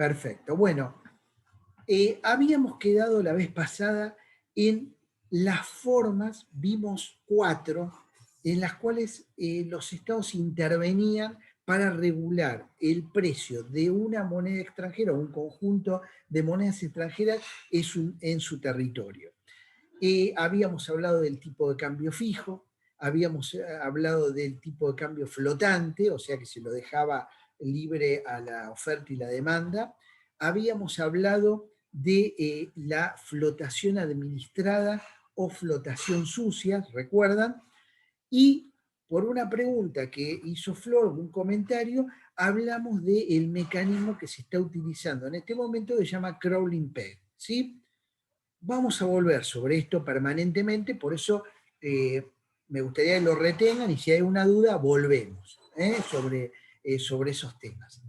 Perfecto. Bueno, habíamos quedado la vez pasada en las formas, vimos 4, en las cuales los estados intervenían para regular el precio de una moneda extranjera o un conjunto de monedas extranjeras en su territorio. Habíamos hablado del tipo de cambio fijo, habíamos hablado del tipo de cambio flotante, o sea que se lo dejaba libre a la oferta y la demanda. Habíamos hablado de la flotación administrada o flotación sucia, ¿recuerdan? Y por una pregunta que hizo Flor, un comentario, hablamos del mecanismo que se está utilizando en este momento que se llama crawling peg, ¿sí? Vamos a volver sobre esto permanentemente, por eso me gustaría que lo retengan y si hay una duda, volvemos sobre esos temas.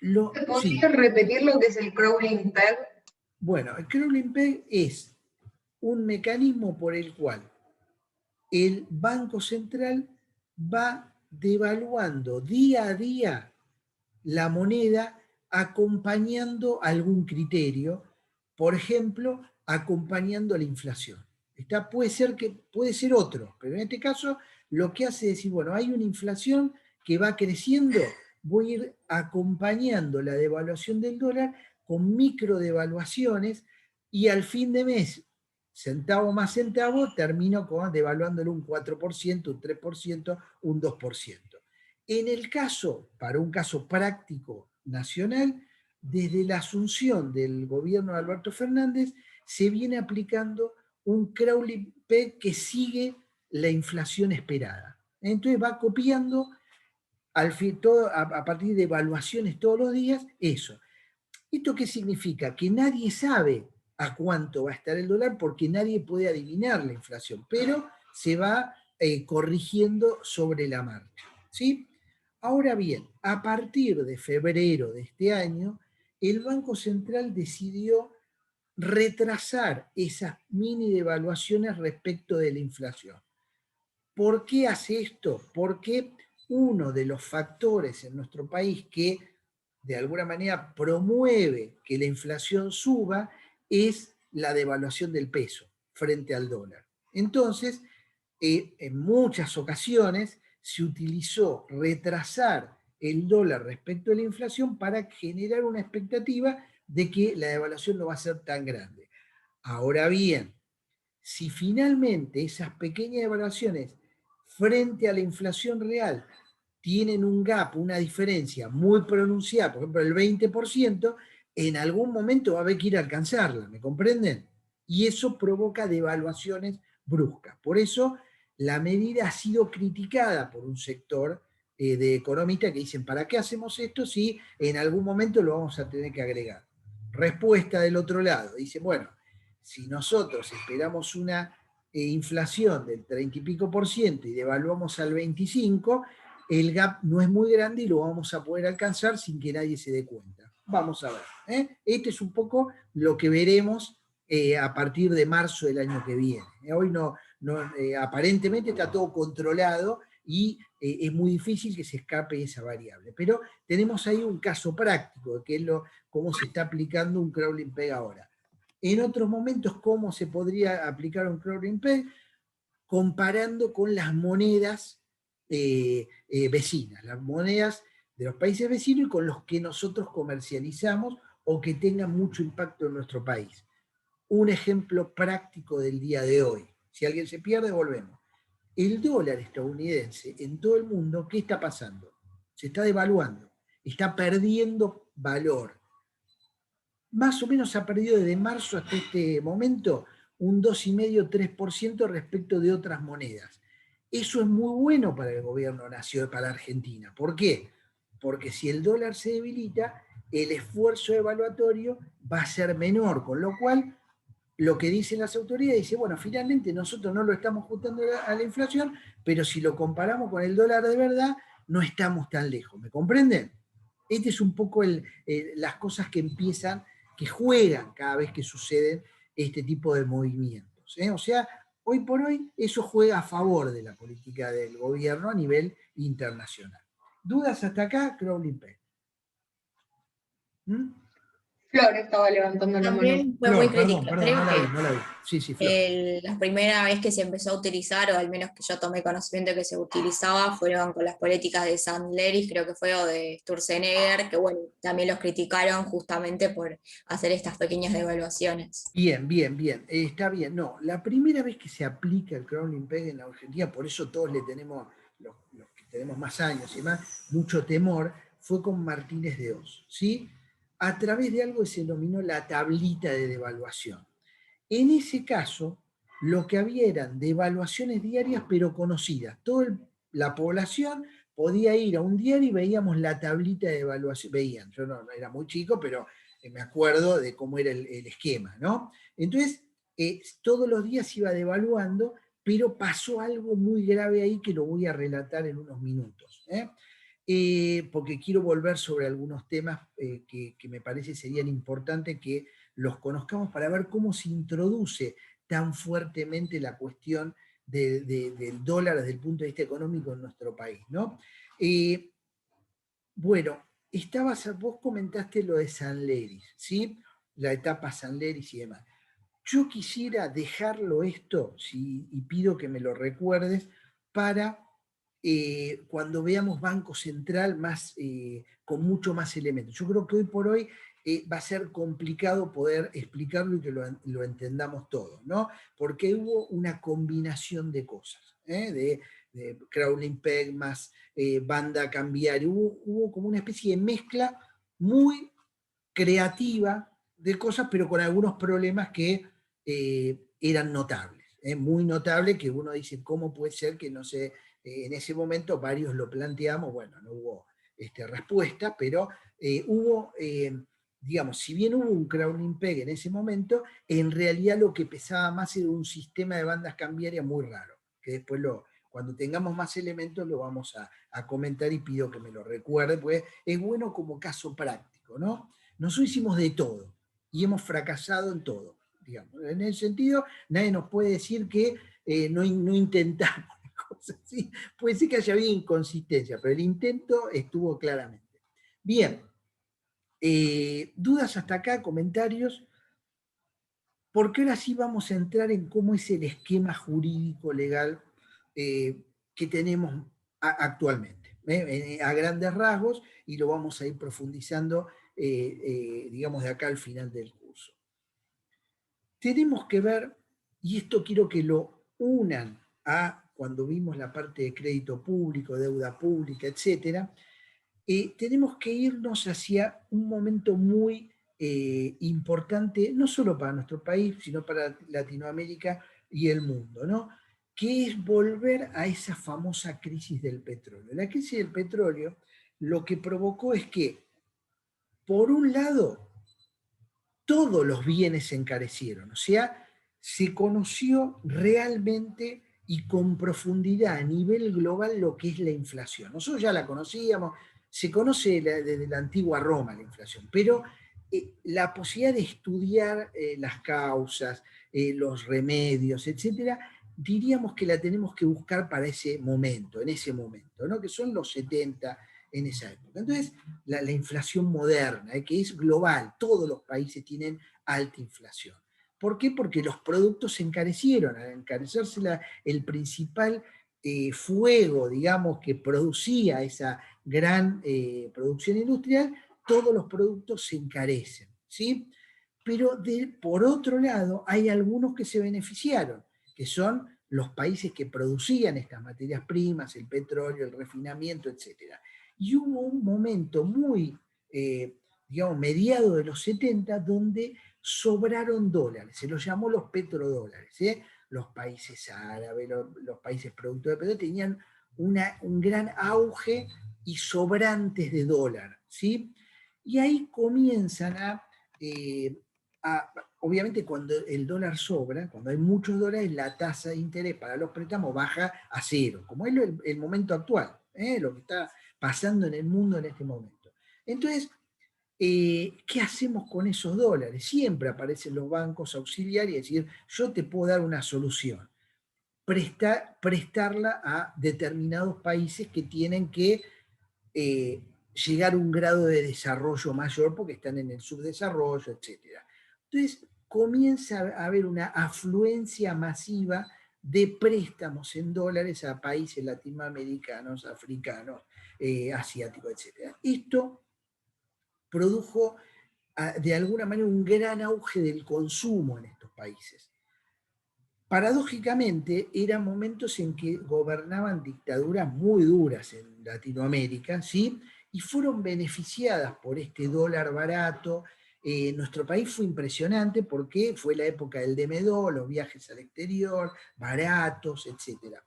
Sí. ¿Podrías repetir lo que es el crawling peg? Bueno, el crawling peg es un mecanismo por el cual el Banco Central va devaluando día a día la moneda acompañando algún criterio, por ejemplo, acompañando la inflación. Puede ser otro, pero en este caso lo que hace es decir, bueno, hay una inflación que va creciendo, voy a ir acompañando la devaluación del dólar con micro devaluaciones y al fin de mes, centavo más centavo, termino devaluándolo un 4%, un 3%, un 2%. En el caso, para un caso práctico nacional, desde la asunción del gobierno de Alberto Fernández, se viene aplicando un crawling peg que sigue la inflación esperada. Entonces va copiando a partir de evaluaciones todos los días eso. ¿Esto qué significa? Que nadie sabe a cuánto va a estar el dólar porque nadie puede adivinar la inflación, pero se va corrigiendo sobre la marcha, ¿sí? Ahora bien, a partir de febrero de este año, el Banco Central decidió retrasar esas mini devaluaciones respecto de la inflación. ¿Por qué hace esto? Porque uno de los factores en nuestro país que de alguna manera promueve que la inflación suba es la devaluación del peso frente al dólar. Entonces, en muchas ocasiones se utilizó retrasar el dólar respecto a la inflación para generar una expectativa de que la devaluación no va a ser tan grande. Ahora bien, si finalmente esas pequeñas devaluaciones frente a la inflación real tienen un gap, una diferencia muy pronunciada, por ejemplo el 20%, en algún momento va a haber que ir a alcanzarla, ¿me comprenden? Y eso provoca devaluaciones bruscas. Por eso la medida ha sido criticada por un sector de economistas que dicen, ¿para qué hacemos esto si en algún momento lo vamos a tener que agregar? Respuesta del otro lado, dice, bueno, si nosotros esperamos una inflación del 30 y pico por ciento y devaluamos al 25%, el gap no es muy grande y lo vamos a poder alcanzar sin que nadie se dé cuenta. Vamos a ver. Este es un poco lo que veremos a partir de marzo del año que viene. Hoy aparentemente está todo controlado y es muy difícil que se escape esa variable. Pero tenemos ahí un caso práctico de que es cómo se está aplicando un crawling peg ahora. En otros momentos, ¿cómo se podría aplicar un crawling peg? Comparando con las monedas vecinas, las monedas de los países vecinos y con los que nosotros comercializamos o que tengan mucho impacto en nuestro país. Un ejemplo práctico del día de hoy. Si alguien se pierde, volvemos. El dólar estadounidense en todo el mundo, ¿qué está pasando? Se está devaluando, está perdiendo valor. Más o menos ha perdido desde marzo hasta este momento un 2,5-3% respecto de otras monedas. Eso es muy bueno para el gobierno nacional, para Argentina. ¿Por qué? Porque si el dólar se debilita, el esfuerzo evaluatorio va a ser menor, con lo cual lo que dicen las autoridades dice, bueno, finalmente nosotros no lo estamos ajustando a la inflación, pero si lo comparamos con el dólar de verdad, no estamos tan lejos. ¿Me comprenden? Este es un poco las cosas que empiezan, que juegan cada vez que suceden este tipo de movimientos. O sea, hoy por hoy eso juega a favor de la política del gobierno a nivel internacional. ¿Dudas hasta acá? Crawling peg. ¿Mm? Flor estaba levantando la mano. También fue muy Flor, perdón, crítica. perdón, Creo que no la vi. Sí, sí, Flor. la primera vez que se empezó a utilizar, o al menos que yo tomé conocimiento que se utilizaba, fueron con las políticas de Sandleris, creo que fue, o de Sturzenegger, que bueno, también los criticaron justamente por hacer estas pequeñas devaluaciones. Bien, bien, bien. Está bien. No, la primera vez que se aplica el crawling peg en la Argentina, por eso todos le tenemos, los que tenemos más años y más, mucho temor, fue con Martínez de Oz, ¿sí? A través de algo que se denominó la tablita de devaluación. En ese caso, lo que había eran devaluaciones diarias, pero conocidas. Toda la población podía ir a un diario y veíamos la tablita de devaluación. Veían, yo no era muy chico, pero me acuerdo de cómo era el esquema, ¿no? Entonces, todos los días se iba devaluando, pero pasó algo muy grave ahí que lo voy a relatar en unos minutos, porque quiero volver sobre algunos temas que me parece serían importantes que los conozcamos para ver cómo se introduce tan fuertemente la cuestión del dólar desde el punto de vista económico en nuestro país, ¿no? Bueno, vos comentaste lo de Sanleris, ¿sí? La etapa Sanleris y demás. Yo quisiera dejarlo esto, y pido que me lo recuerdes, para cuando veamos Banco Central más, con mucho más elementos. Yo creo que hoy por hoy va a ser complicado poder explicarlo y que lo entendamos todo, ¿no? Porque hubo una combinación de cosas, de crawling peg más banda cambiaria, hubo como una especie de mezcla muy creativa de cosas, pero con algunos problemas que eran notables, muy notable, que uno dice, ¿cómo puede ser que no se... en ese momento varios lo planteamos, bueno, no hubo respuesta, pero hubo, digamos, si bien hubo un crawling peg en ese momento, en realidad lo que pesaba más era un sistema de bandas cambiarias muy raro, que después cuando tengamos más elementos lo vamos a comentar y pido que me lo recuerde, porque es bueno como caso práctico, ¿no? Nosotros hicimos de todo y hemos fracasado en todo, digamos. En ese sentido, nadie nos puede decir que no intentamos cosas así. Puede ser que haya habido inconsistencia, pero el intento estuvo claramente. Bien, dudas hasta acá, comentarios, porque ahora sí vamos a entrar en cómo es el esquema jurídico legal que tenemos actualmente, a grandes rasgos, y lo vamos a ir profundizando, digamos, de acá al final del curso. Tenemos que ver, y esto quiero que lo unan a cuando vimos la parte de crédito público, deuda pública, etcétera, tenemos que irnos hacia un momento muy importante, no solo para nuestro país, sino para Latinoamérica y el mundo, ¿no? Que es volver a esa famosa crisis del petróleo. La crisis del petróleo lo que provocó es que, por un lado, todos los bienes se encarecieron, o sea, se conoció realmente y con profundidad a nivel global lo que es la inflación. Nosotros ya la conocíamos, se conoce desde la antigua Roma la inflación, pero la posibilidad de estudiar las causas, los remedios, etcétera, diríamos que la tenemos que buscar para ese momento, en ese momento, ¿no? Que son los 70 en esa época. Entonces, la inflación moderna, que es global, todos los países tienen alta inflación. ¿Por qué? Porque los productos se encarecieron. Al encarecerse el principal fuego, digamos, que producía esa gran producción industrial, todos los productos se encarecen, ¿sí? Pero por otro lado, hay algunos que se beneficiaron, que son los países que producían estas materias primas, el petróleo, el refinamiento, etc. Y hubo un momento muy, digamos, mediado de los 70, donde sobraron dólares, se los llamó los petrodólares. Los países árabes, los países productores de petróleo tenían un gran auge y sobrantes de dólar, ¿sí? Y ahí comienzan obviamente cuando el dólar sobra, cuando hay muchos dólares, la tasa de interés para los préstamos baja a cero, como es el momento actual, lo que está pasando en el mundo en este momento. Entonces, ¿qué hacemos con esos dólares? Siempre aparecen los bancos auxiliares y decir, yo te puedo dar una solución, prestarla a determinados países que tienen que llegar a un grado de desarrollo mayor porque están en el subdesarrollo, etc. Entonces comienza a haber una afluencia masiva de préstamos en dólares a países latinoamericanos, africanos, asiáticos, etc. Esto produjo de alguna manera un gran auge del consumo en estos países. Paradójicamente, eran momentos en que gobernaban dictaduras muy duras en Latinoamérica, ¿sí? Y fueron beneficiadas por este dólar barato. Nuestro país fue impresionante porque fue la época del DMDO, los viajes al exterior, baratos, etc.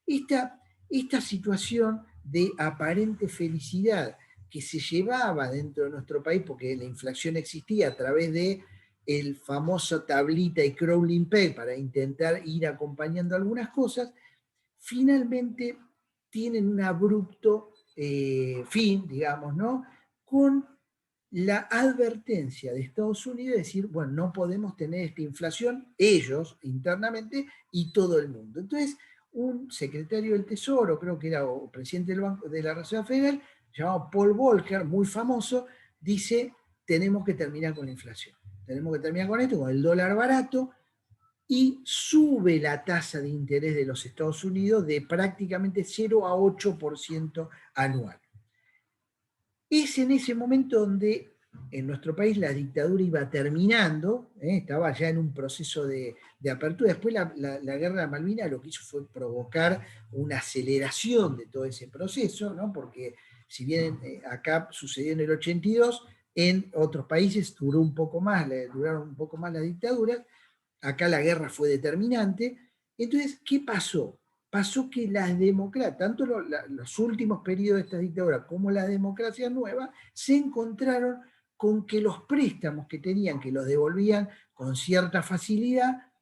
Esta situación de aparente felicidad que se llevaba dentro de nuestro país, porque la inflación existía a través de el famoso tablita y crawling peg para intentar ir acompañando algunas cosas, finalmente tienen un abrupto fin, digamos, ¿no? Con la advertencia de Estados Unidos de decir, bueno, no podemos tener esta inflación, ellos internamente y todo el mundo. Entonces, un secretario del Tesoro, creo que era o presidente del Banco de la Reserva Federal, llamado Paul Volcker, muy famoso, dice, tenemos que terminar con la inflación. Tenemos que terminar con esto, con el dólar barato, y sube la tasa de interés de los Estados Unidos de prácticamente 0 a 8% anual. Es en ese momento donde en nuestro país la dictadura iba terminando, estaba ya en un proceso de apertura. Después la guerra de Malvinas lo que hizo fue provocar una aceleración de todo ese proceso, ¿no? Porque si bien acá sucedió en el 82, en otros países duraron un poco más las dictaduras, acá la guerra fue determinante. Entonces, ¿qué pasó? Pasó que las democracias, tanto los últimos periodos de estas dictaduras como las democracias nuevas, se encontraron con que los préstamos que tenían, que los devolvían con cierta facilidad,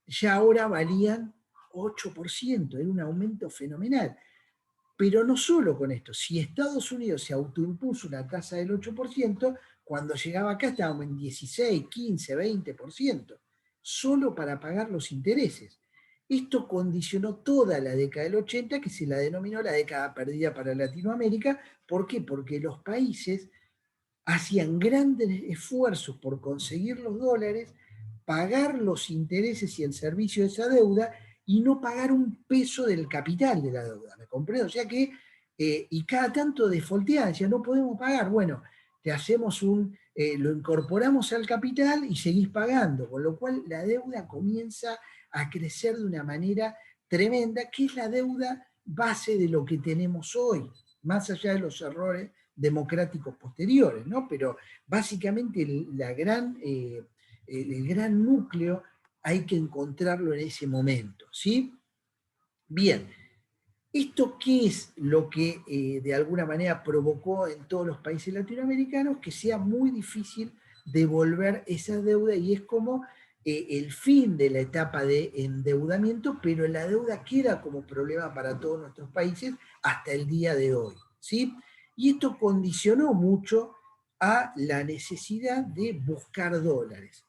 ya ahora valían 8%, era un aumento fenomenal. Pero no solo con esto, si Estados Unidos se autoimpuso una tasa del 8%, cuando llegaba acá estábamos en 16, 15, 20%, solo para pagar los intereses. Esto condicionó toda la década del 80, que se la denominó la década perdida para Latinoamérica. ¿Por qué? Porque los países hacían grandes esfuerzos por conseguir los dólares, pagar los intereses y el servicio de esa deuda y no pagar un peso del capital de la deuda. ¿Me comprendo? O sea que, y cada tanto defaulteaban, decían, no podemos pagar. Bueno, te hacemos lo incorporamos al capital y seguís pagando, con lo cual la deuda comienza a crecer de una manera tremenda, que es la deuda base de lo que tenemos hoy, más allá de los errores democráticos posteriores, ¿no? Pero básicamente el gran núcleo hay que encontrarlo en ese momento, ¿sí? Bien, ¿esto qué es lo que de alguna manera provocó en todos los países latinoamericanos? Que sea muy difícil devolver esa deuda, y es como el fin de la etapa de endeudamiento, pero la deuda queda como problema para todos nuestros países hasta el día de hoy, ¿sí? Y esto condicionó mucho a la necesidad de buscar dólares.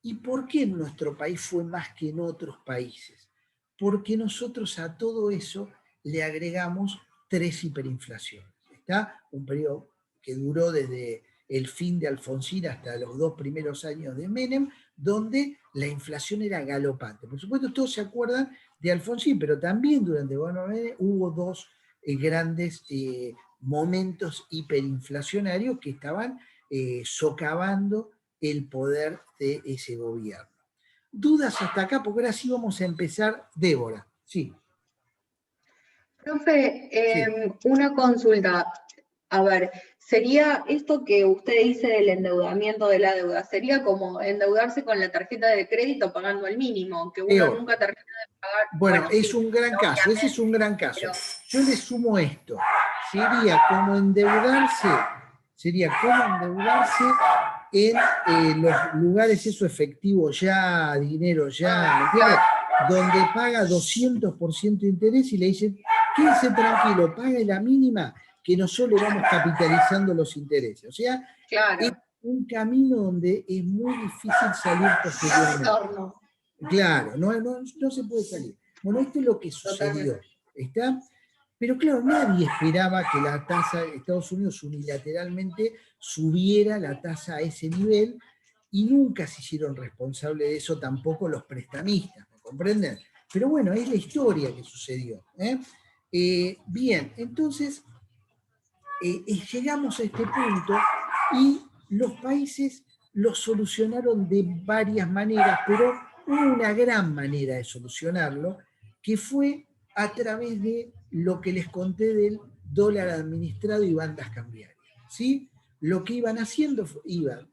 ¿Y por qué en nuestro país fue más que en otros países? Porque nosotros a todo eso le agregamos 3 hiperinflaciones. ¿Está? Un periodo que duró desde el fin de Alfonsín hasta los 2 primeros años de Menem, donde la inflación era galopante. Por supuesto, todos se acuerdan de Alfonsín, pero también durante Menem hubo 2 grandes momentos hiperinflacionarios que estaban socavando el poder de ese gobierno. ¿Dudas hasta acá? Porque ahora sí vamos a empezar. Débora, sí. Profe, una consulta. A ver, ¿sería esto que usted dice del endeudamiento de la deuda? ¿Sería como endeudarse con la tarjeta de crédito pagando el mínimo? Que uno nunca termina de pagar. Bueno, es sí, un gran caso, ese es un gran caso. Pero yo le sumo esto. Sería como endeudarse en los lugares eso efectivo ya, dinero ya, ¿me entiendes? Donde paga 200% de interés y le dicen, quédese tranquilo, pague la mínima, que nosotros le vamos capitalizando los intereses. O sea, claro, es un camino donde es muy difícil salir posteriormente. Claro, no se puede salir. Bueno, esto es lo que sucedió. ¿Está? Pero claro, nadie esperaba que la tasa de Estados Unidos unilateralmente subiera la tasa a ese nivel y nunca se hicieron responsables de eso tampoco los prestamistas, ¿me comprenden? Pero bueno, es la historia que sucedió. Bien, entonces llegamos a este punto y los países lo solucionaron de varias maneras, pero hubo una gran manera de solucionarlo, que fue a través de lo que les conté del dólar administrado y bandas cambiarias. ¿Sí? Lo que iban haciendo, iban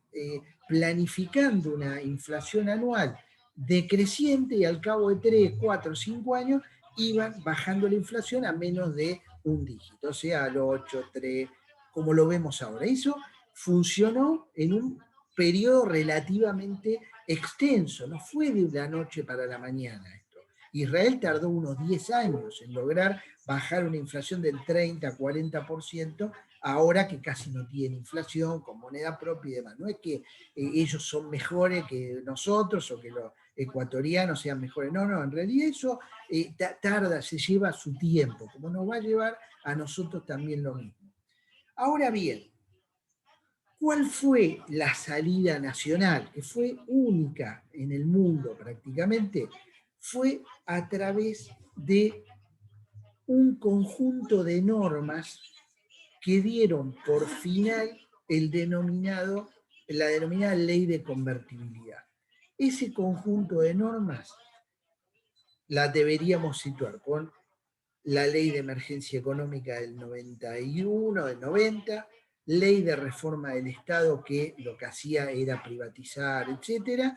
planificando una inflación anual decreciente y al cabo de 3, 4, 5 años iban bajando la inflación a menos de un dígito, o sea, al 8, 3, como lo vemos ahora. Eso funcionó en un periodo relativamente extenso, no fue de la noche para la mañana esto. Israel tardó unos 10 años en lograr bajar una inflación del 30-40%, ahora que casi no tiene inflación, con moneda propia y demás. No es que ellos son mejores que nosotros o que los ecuatorianos sean mejores, no, en realidad eso tarda, se lleva su tiempo, como nos va a llevar a nosotros también lo mismo. Ahora bien, ¿cuál fue la salida nacional? Que fue única en el mundo prácticamente. Fue a través de un conjunto de normas que dieron por final la denominada ley de convertibilidad. Ese conjunto de normas la deberíamos situar con la ley de emergencia económica del 91, del 90, ley de reforma del Estado que lo que hacía era privatizar, etcétera,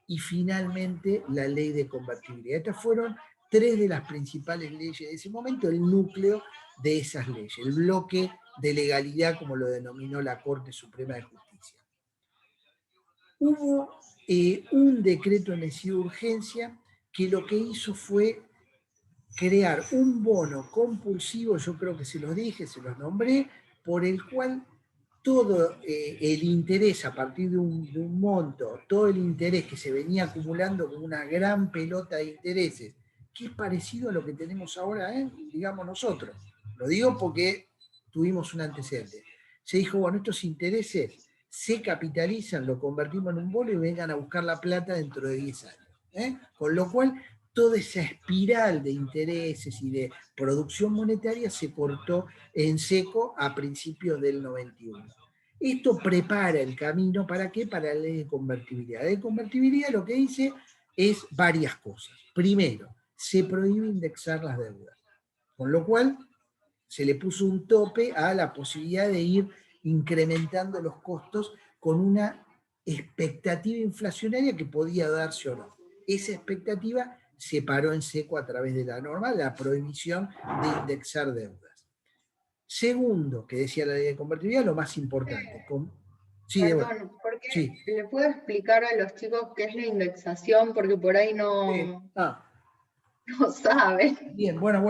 y finalmente la ley de convertibilidad. Estas fueron tres de las principales leyes de ese momento, el núcleo de esas leyes, el bloque de legalidad, como lo denominó la Corte Suprema de Justicia. Hubo un decreto de necesidad de urgencia que lo que hizo fue crear un bono compulsivo, yo creo que se los dije, se los nombré, por el cual todo el interés a partir de un monto, todo el interés que se venía acumulando como una gran pelota de intereses, que es parecido a lo que tenemos ahora, digamos nosotros. Lo digo porque tuvimos un antecedente. Se dijo, bueno, estos intereses se capitalizan, lo convertimos en un bono y vengan a buscar la plata dentro de 10 años. Con lo cual, toda esa espiral de intereses y de producción monetaria se cortó en seco a principios del 91. Esto prepara el camino, ¿para qué? Para la ley de convertibilidad. La ley de convertibilidad lo que dice es varias cosas. Primero, se prohíbe indexar las deudas, con lo cual se le puso un tope a la posibilidad de ir incrementando los costos con una expectativa inflacionaria que podía darse o no. Esa expectativa se paró en seco a través de la norma, la prohibición de indexar deudas. Segundo, que decía la ley de convertibilidad, lo más importante. Sí, Perdón, porque sí. le puedo explicar a los chicos qué es la indexación, porque por ahí no saben. Bien, bueno,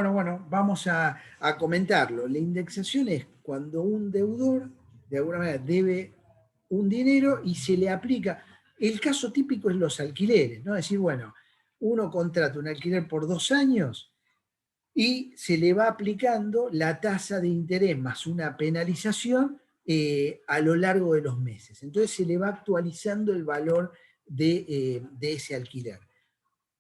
vamos a comentarlo. La indexación es cuando un deudor, de alguna manera, debe un dinero y se le aplica. El caso típico es los alquileres, ¿no? Es decir, bueno, uno contrata un alquiler por 2 años y se le va aplicando la tasa de interés más una penalización a lo largo de los meses. Entonces se le va actualizando el valor de ese alquiler.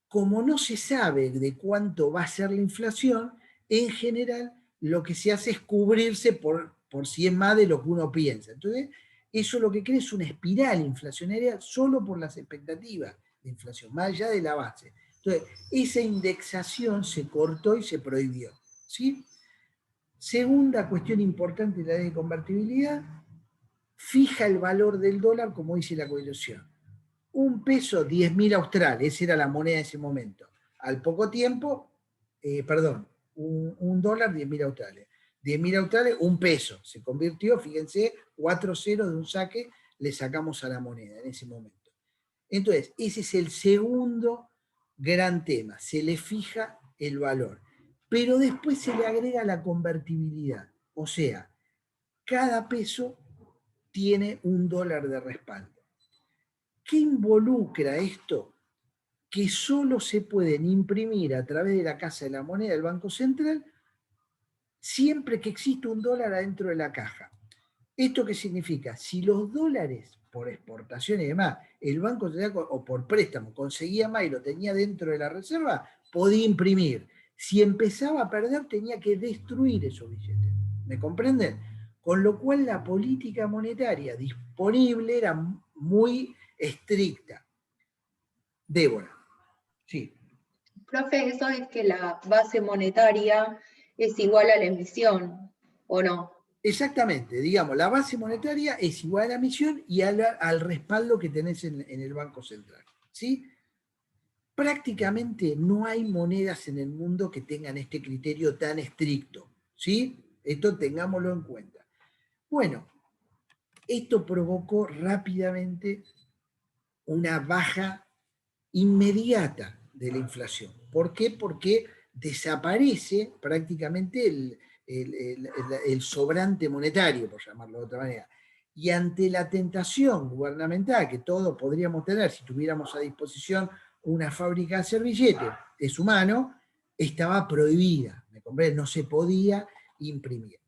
Como no se sabe de cuánto va a ser la inflación, en general lo que se hace es cubrirse por si es más de lo que uno piensa. Entonces, eso lo que crea es una espiral inflacionaria solo por las expectativas de inflación, más allá de la base. Entonces, esa indexación se cortó y se prohibió. ¿Sí? Segunda cuestión importante de la ley de convertibilidad, fija el valor del dólar como dice la Constitución. Un peso, 10.000 australes, esa era la moneda de ese momento. Al poco tiempo, un dólar, 10.000 australes. 10.000 australes, un peso. Se convirtió, fíjense, 4 ceros de un saque le sacamos a la moneda en ese momento. Entonces, ese es el segundo gran tema. Se le fija el valor. Pero después se le agrega la convertibilidad. O sea, cada peso tiene un dólar de respaldo. ¿Qué involucra esto? Que solo se pueden imprimir a través de la Casa de la Moneda del Banco Central siempre que existe un dólar adentro de la caja. ¿Esto qué significa? Si los dólares por exportación y demás, el Banco Central o por préstamo conseguía más y lo tenía dentro de la reserva, podía imprimir. Si empezaba a perder, tenía que destruir esos billetes. ¿Me comprenden? Con lo cual la política monetaria disponible era muy estricta. Débora. Sí. Profe, eso es que la base monetaria es igual a la emisión, ¿o no? Exactamente, digamos, la base monetaria es igual a la emisión y al respaldo que tenés en el Banco Central. ¿Sí? Prácticamente no hay monedas en el mundo que tengan este criterio tan estricto. ¿Sí? Esto tengámoslo en cuenta. Bueno, esto provocó rápidamente una baja inmediata de la inflación. ¿Por qué? Porque desaparece prácticamente el sobrante monetario, por llamarlo de otra manera. Y ante la tentación gubernamental que todos podríamos tener si tuviéramos a disposición una fábrica de servilletes, es humano, estaba prohibida, ¿me comprende? No se podía imprimir.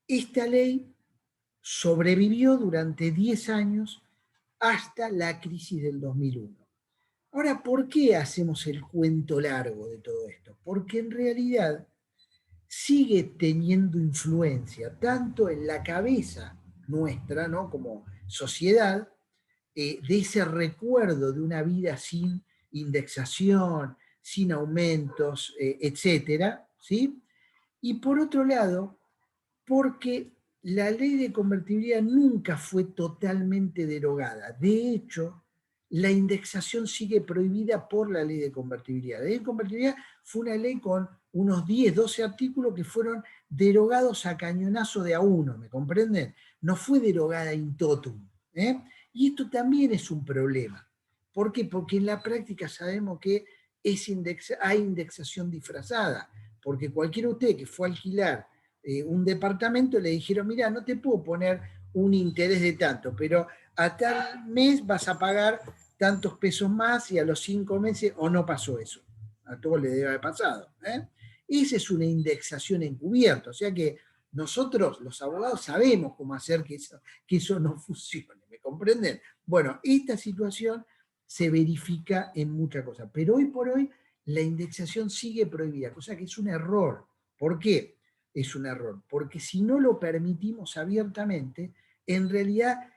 Esta ley sobrevivió durante 10 años hasta la crisis del 2001. Ahora, ¿por qué hacemos el cuento largo de todo esto? Porque en realidad sigue teniendo influencia tanto en la cabeza nuestra, ¿no? Como sociedad, de ese recuerdo de una vida sin indexación, sin aumentos, etcétera, ¿sí? Y por otro lado, porque la ley de convertibilidad nunca fue totalmente derogada. De hecho, la indexación sigue prohibida por la ley de convertibilidad. La ley de convertibilidad fue una ley con unos 10, 12 artículos que fueron derogados a cañonazo de a uno, ¿me comprenden? No fue derogada in totum. Y esto también es un problema. ¿Por qué? Porque en la práctica sabemos que hay indexación disfrazada, porque cualquiera de ustedes que fue a alquilar un departamento le dijeron, mira, no te puedo poner un interés de tanto, pero a tal mes vas a pagar tantos pesos más y a los 5 meses, o no pasó eso. A todos les debe haber pasado. Esa es una indexación encubierta, o sea que nosotros, los abogados, sabemos cómo hacer que eso no funcione, ¿me comprenden? Bueno, esta situación se verifica en muchas cosas, pero hoy por hoy la indexación sigue prohibida, cosa que es un error. ¿Por qué? Es un error, porque si no lo permitimos abiertamente, en realidad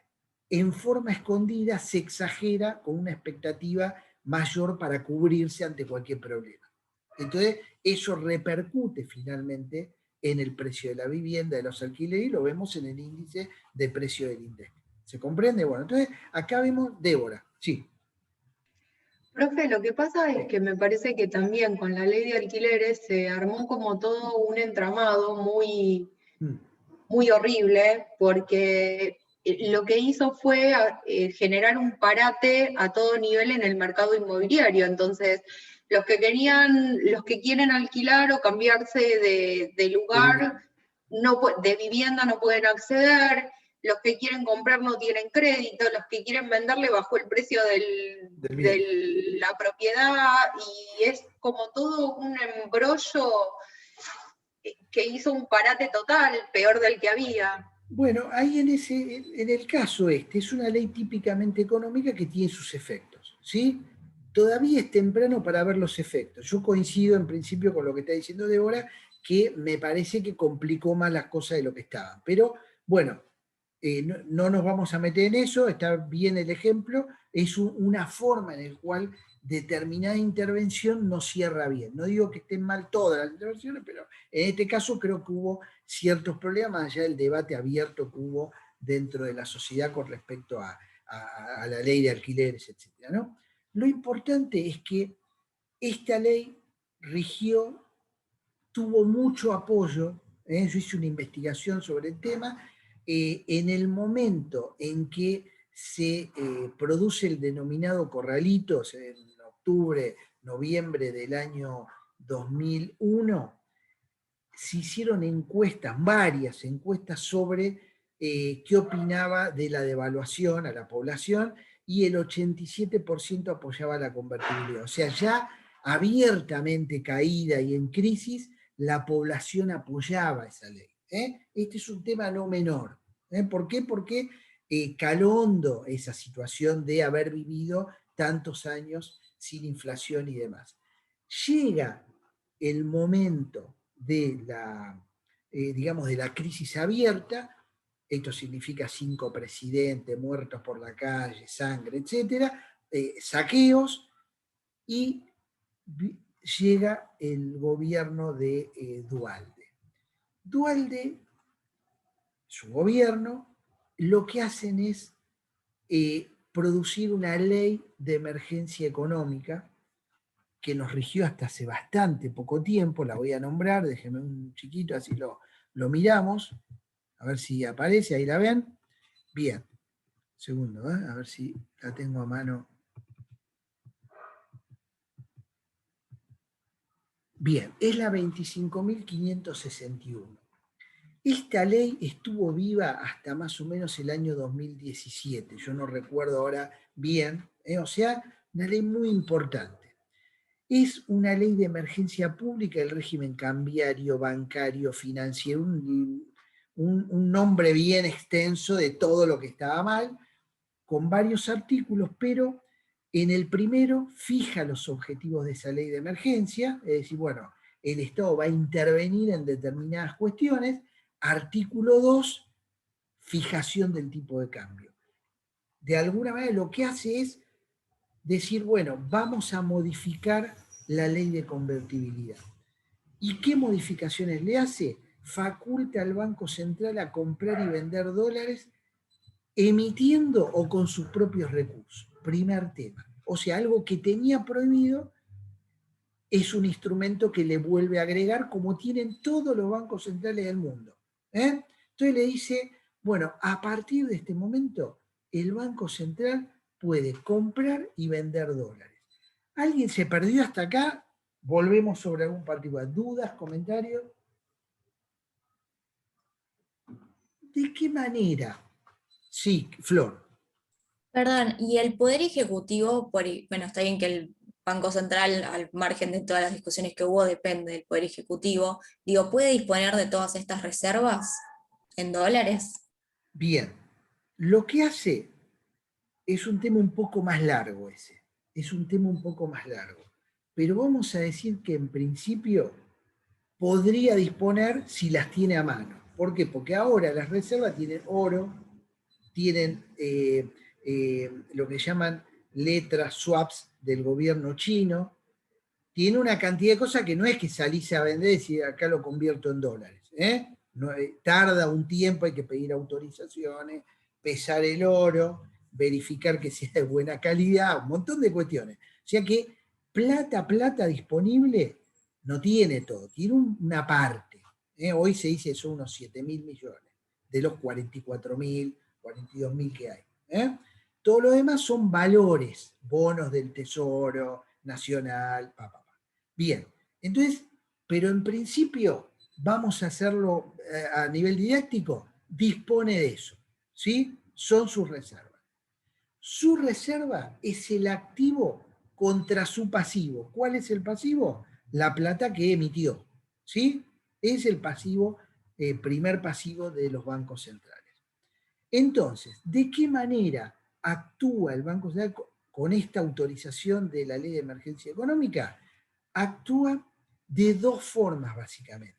en forma escondida se exagera con una expectativa mayor para cubrirse ante cualquier problema. Entonces, eso repercute finalmente en el precio de la vivienda, de los alquileres, y lo vemos en el índice de precio del INDEC. ¿Se comprende? Bueno, entonces acá vemos Débora, sí. Profe, lo que pasa es que me parece que también con la ley de alquileres se armó como todo un entramado muy, muy horrible, porque lo que hizo fue generar un parate a todo nivel en el mercado inmobiliario. Entonces, los que quieren alquilar o cambiarse de lugar, de vivienda no pueden acceder. Los que quieren comprar no tienen crédito, los que quieren venderle bajó el precio de la propiedad, y es como todo un embrollo que hizo un parate total, peor del que había. Bueno, ahí en el caso es una ley típicamente económica que tiene sus efectos, ¿sí? Todavía es temprano para ver los efectos. Yo coincido en principio con lo que está diciendo Débora, que me parece que complicó más las cosas de lo que estaban. Pero bueno, no nos vamos a meter en eso, está bien el ejemplo, es una forma en la cual determinada intervención no cierra bien. No digo que estén mal todas las intervenciones, pero en este caso creo que hubo ciertos problemas, más allá del debate abierto que hubo dentro de la sociedad con respecto a la ley de alquileres, etc., ¿no? Lo importante es que esta ley rigió, tuvo mucho apoyo, yo hice una investigación sobre el tema, en el momento en que se produce el denominado corralito, en octubre, noviembre del año 2001, se hicieron encuestas, varias encuestas sobre qué opinaba de la devaluación a la población, y el 87% apoyaba la convertibilidad. O sea, ya abiertamente caída y en crisis, la población apoyaba esa ley. Este es un tema no menor. ¿Por qué? Porque caló hondo esa situación de haber vivido tantos años sin inflación y demás. Llega el momento de la, digamos, de la crisis abierta. Esto significa 5 presidentes muertos por la calle, sangre, etcétera, saqueos, y llega el gobierno de Duhalde. Duhalde, su gobierno, lo que hacen es producir una ley de emergencia económica que nos rigió hasta hace bastante poco tiempo. La voy a nombrar, déjenme un chiquito, así lo miramos, a ver si aparece, ahí la ven. Bien, segundo, a ver si la tengo a mano. Bien, es la 25.561. Esta ley estuvo viva hasta más o menos el año 2017, yo no recuerdo ahora bien, o sea, una ley muy importante. Es una ley de emergencia pública del régimen cambiario, bancario, financiero, un nombre bien extenso de todo lo que estaba mal, con varios artículos, pero en el primero fija los objetivos de esa ley de emergencia, es decir, bueno, el Estado va a intervenir en determinadas cuestiones. Artículo 2, fijación del tipo de cambio. De alguna manera lo que hace es decir, bueno, vamos a modificar la ley de convertibilidad. ¿Y qué modificaciones le hace? Faculta al Banco Central a comprar y vender dólares emitiendo o con sus propios recursos. Primer tema. O sea, algo que tenía prohibido es un instrumento que le vuelve a agregar, como tienen todos los bancos centrales del mundo. Entonces le dice, bueno, a partir de este momento, el Banco Central puede comprar y vender dólares. ¿Alguien se perdió hasta acá? Volvemos sobre algún particular. ¿Dudas, comentarios? ¿De qué manera? Sí, Flor. Perdón, y el Poder Ejecutivo, bueno, está bien que el Banco Central, al margen de todas las discusiones que hubo, depende del Poder Ejecutivo, digo, ¿puede disponer de todas estas reservas en dólares? Bien, lo que hace es un tema un poco más largo ese, es un tema un poco más largo, pero vamos a decir que en principio podría disponer si las tiene a mano. ¿Por qué? Porque ahora las reservas tienen oro, tienen lo que llaman letras swaps del gobierno chino, tiene una cantidad de cosas que no es que salís a vender y decir acá lo convierto en dólares. No, tarda un tiempo, hay que pedir autorizaciones, pesar el oro, verificar que sea de buena calidad, un montón de cuestiones. O sea que plata disponible no tiene todo, tiene una parte. Hoy se dice son unos 7.000 millones de los 44.000, 42.000 que hay. Todo lo demás son valores, bonos del Tesoro Nacional, Bien, entonces, pero en principio vamos a hacerlo a nivel didáctico, dispone de eso, ¿sí? Son sus reservas. Su reserva es el activo contra su pasivo. ¿Cuál es el pasivo? La plata que emitió, ¿sí? Es el pasivo, primer pasivo de los bancos centrales. Entonces, ¿de qué manera actúa el Banco Central con esta autorización de la Ley de Emergencia Económica? Actúa de dos formas, básicamente.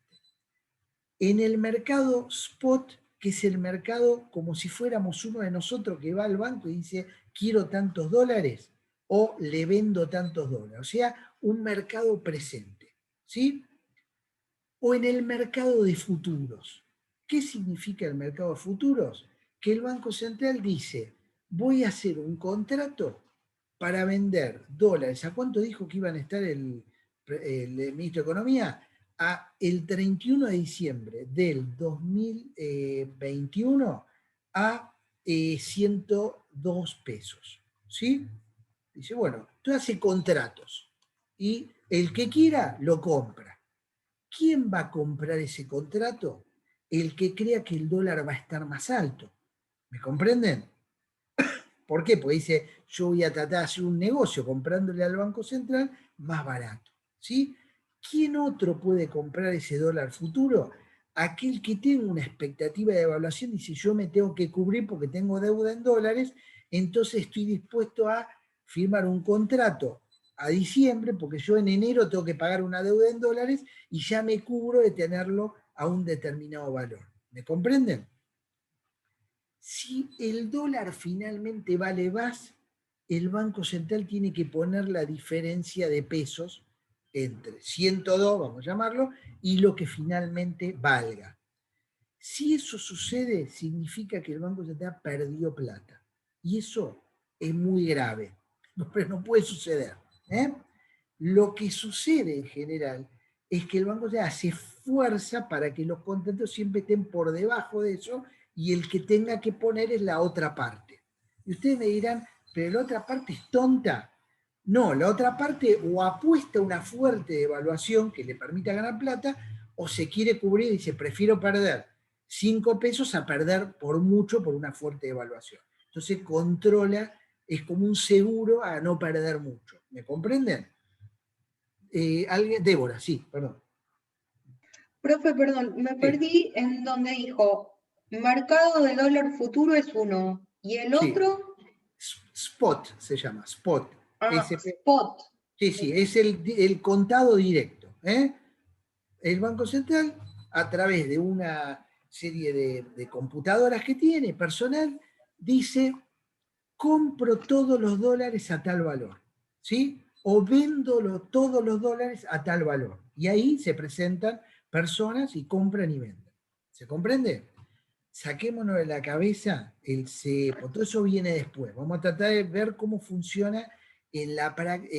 En el mercado spot, que es el mercado como si fuéramos uno de nosotros que va al banco y dice, quiero tantos dólares o le vendo tantos dólares. O sea, un mercado presente, ¿sí? O en el mercado de futuros. ¿Qué significa el mercado de futuros? Que el Banco Central dice, voy a hacer un contrato para vender dólares. ¿A cuánto dijo que iban a estar el ministro de Economía? A el 31 de diciembre del 2021 a 102 pesos. ¿Sí? Dice, bueno, tú haces contratos y el que quiera lo compra. ¿Quién va a comprar ese contrato? El que crea que el dólar va a estar más alto. ¿Me comprenden? ¿Por qué? Porque dice, yo voy a tratar de hacer un negocio comprándole al Banco Central más barato, ¿sí? ¿Quién otro puede comprar ese dólar futuro? Aquel que tenga una expectativa de evaluación, dice, yo me tengo que cubrir porque tengo deuda en dólares, entonces estoy dispuesto a firmar un contrato a diciembre, porque yo en enero tengo que pagar una deuda en dólares y ya me cubro de tenerlo a un determinado valor. ¿Me comprenden? Si el dólar finalmente vale más, el Banco Central tiene que poner la diferencia de pesos entre 102, vamos a llamarlo, y lo que finalmente valga. Si eso sucede, significa que el Banco Central perdió plata. Y eso es muy grave, pero no puede suceder. Lo que sucede en general es que el Banco Central hace fuerza para que los contratos siempre estén por debajo de eso y el que tenga que poner es la otra parte. Y ustedes me dirán, pero la otra parte es tonta. No, la otra parte o apuesta a una fuerte devaluación que le permita ganar plata o se quiere cubrir y dice, prefiero perder 5 pesos a perder por mucho por una fuerte devaluación. Entonces controla, es como un seguro a no perder mucho. ¿Me comprenden? Débora, sí, perdón. Profe, perdón, me perdí en donde dijo, mercado de dólar futuro es uno, y el otro, Spot se llama, spot. spot. Sí, es el contado directo. El Banco Central, a través de una serie de computadoras que tiene, personal, dice, compro todos los dólares a tal valor, ¿sí? O vendo todos los dólares a tal valor. Y ahí se presentan personas y compran y venden. ¿Se comprende? Saquémonos de la cabeza el cepo, todo eso viene después. Vamos a tratar de ver cómo funciona en la,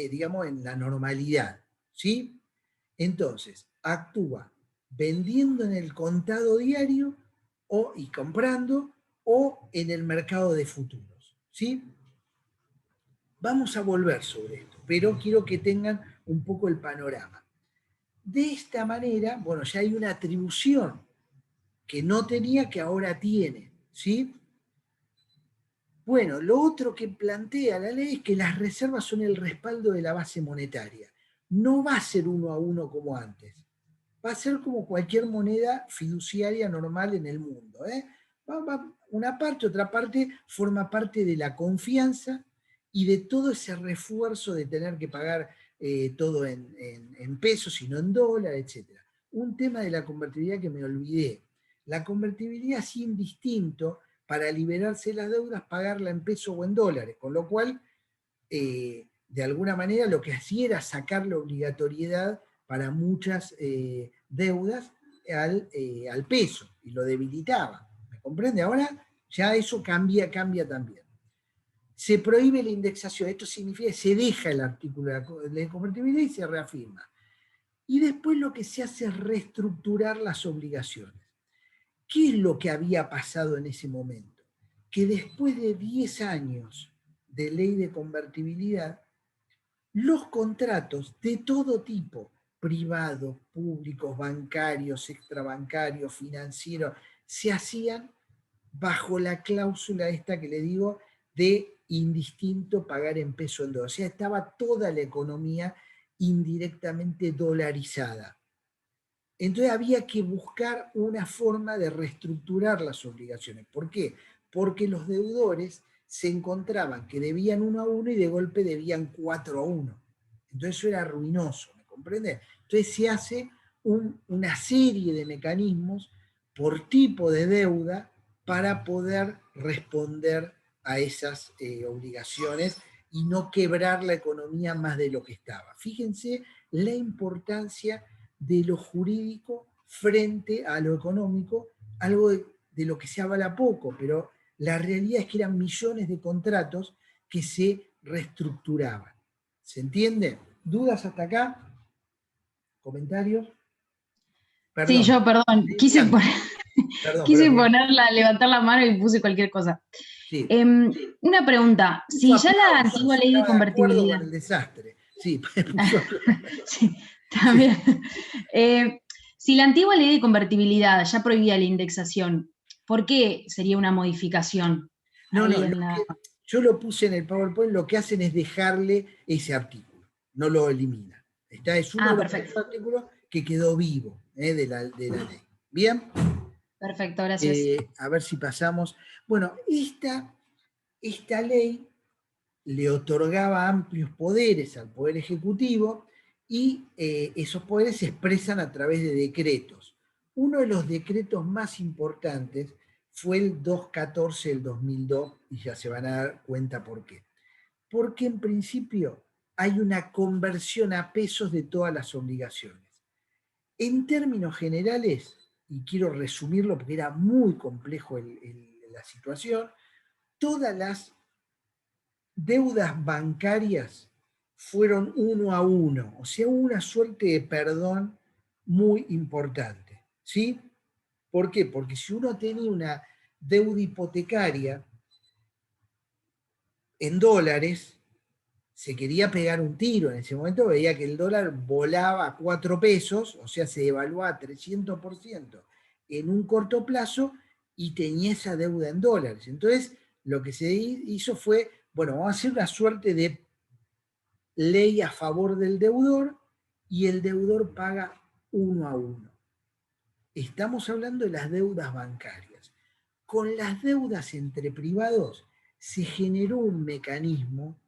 digamos, en la normalidad, ¿sí? Entonces, actúa vendiendo en el contado diario y comprando o en el mercado de futuros, ¿sí? Vamos a volver sobre esto, pero quiero que tengan un poco el panorama. De esta manera, bueno, ya hay una atribución que no tenía, que ahora tiene, ¿sí? Bueno, lo otro que plantea la ley es que las reservas son el respaldo de la base monetaria. No va a ser 1 a 1 como antes. Va a ser como cualquier moneda fiduciaria normal en el mundo. Una parte, otra parte, forma parte de la confianza y de todo ese refuerzo de tener que pagar todo en pesos y no en dólares, etc. Un tema de la convertibilidad que me olvidé. La convertibilidad es indistinto para liberarse de las deudas, pagarla en pesos o en dólares, con lo cual, de alguna manera, lo que hacía era sacar la obligatoriedad para muchas deudas al peso y lo debilitaba. ¿Me comprende? Ahora ya eso cambia también. Se prohíbe la indexación, esto significa que se deja el artículo de convertibilidad y se reafirma. Y después lo que se hace es reestructurar las obligaciones. ¿Qué es lo que había pasado en ese momento? Que después de 10 años de ley de convertibilidad, los contratos de todo tipo, privados, públicos, bancarios, extrabancarios, financieros, se hacían bajo la cláusula esta que le digo de indistinto pagar en peso en dólar. O sea, estaba toda la economía indirectamente dolarizada. Entonces había que buscar una forma de reestructurar las obligaciones. ¿Por qué? Porque los deudores se encontraban que debían 1 a 1 y de golpe debían 4 a 1. Entonces eso era ruinoso, ¿me comprende? Entonces se hace una serie de mecanismos por tipo de deuda para poder responder a esas obligaciones y no quebrar la economía más de lo que estaba. Fíjense la importancia de lo jurídico frente a lo económico, algo de lo que se habla poco, pero la realidad es que eran millones de contratos que se reestructuraban. ¿Se entiende? ¿Dudas hasta acá? ¿Comentarios? Perdón. Sí, yo, perdón, quise levantar la mano y puse cualquier cosa. Sí. Una pregunta, si ya la antigua ley de convertibilidad... Con el desastre. Sí, sí, también. Si la antigua ley de convertibilidad ya prohibía la indexación, ¿por qué sería una modificación? No, yo lo puse en el PowerPoint, lo que hacen es dejarle ese artículo. no lo elimina. Es uno de los perfecto. artículos que quedó vivo de la ley. ¿Bien? Perfecto, gracias. A ver si pasamos. Bueno, esta ley le otorgaba amplios poderes al Poder Ejecutivo y esos poderes se expresan a través de decretos. Uno de los decretos más importantes fue el 214 del 2002, y ya se van a dar cuenta por qué. Porque en principio hay una conversión a pesos de todas las obligaciones. En términos generales, y quiero resumirlo porque era muy complejo la situación, todas las deudas bancarias fueron 1 a 1, o sea, una suerte de perdón muy importante, ¿sí? ¿Por qué? Porque si uno tenía una deuda hipotecaria en dólares, se quería pegar un tiro en ese momento, veía que el dólar volaba a 4 pesos, o sea, se devaluaba 300% en un corto plazo y tenía esa deuda en dólares. Entonces, lo que se hizo fue, bueno, vamos a hacer una suerte de ley a favor del deudor y el deudor paga 1 a 1. Estamos hablando de las deudas bancarias. Con las deudas entre privados se generó un mecanismo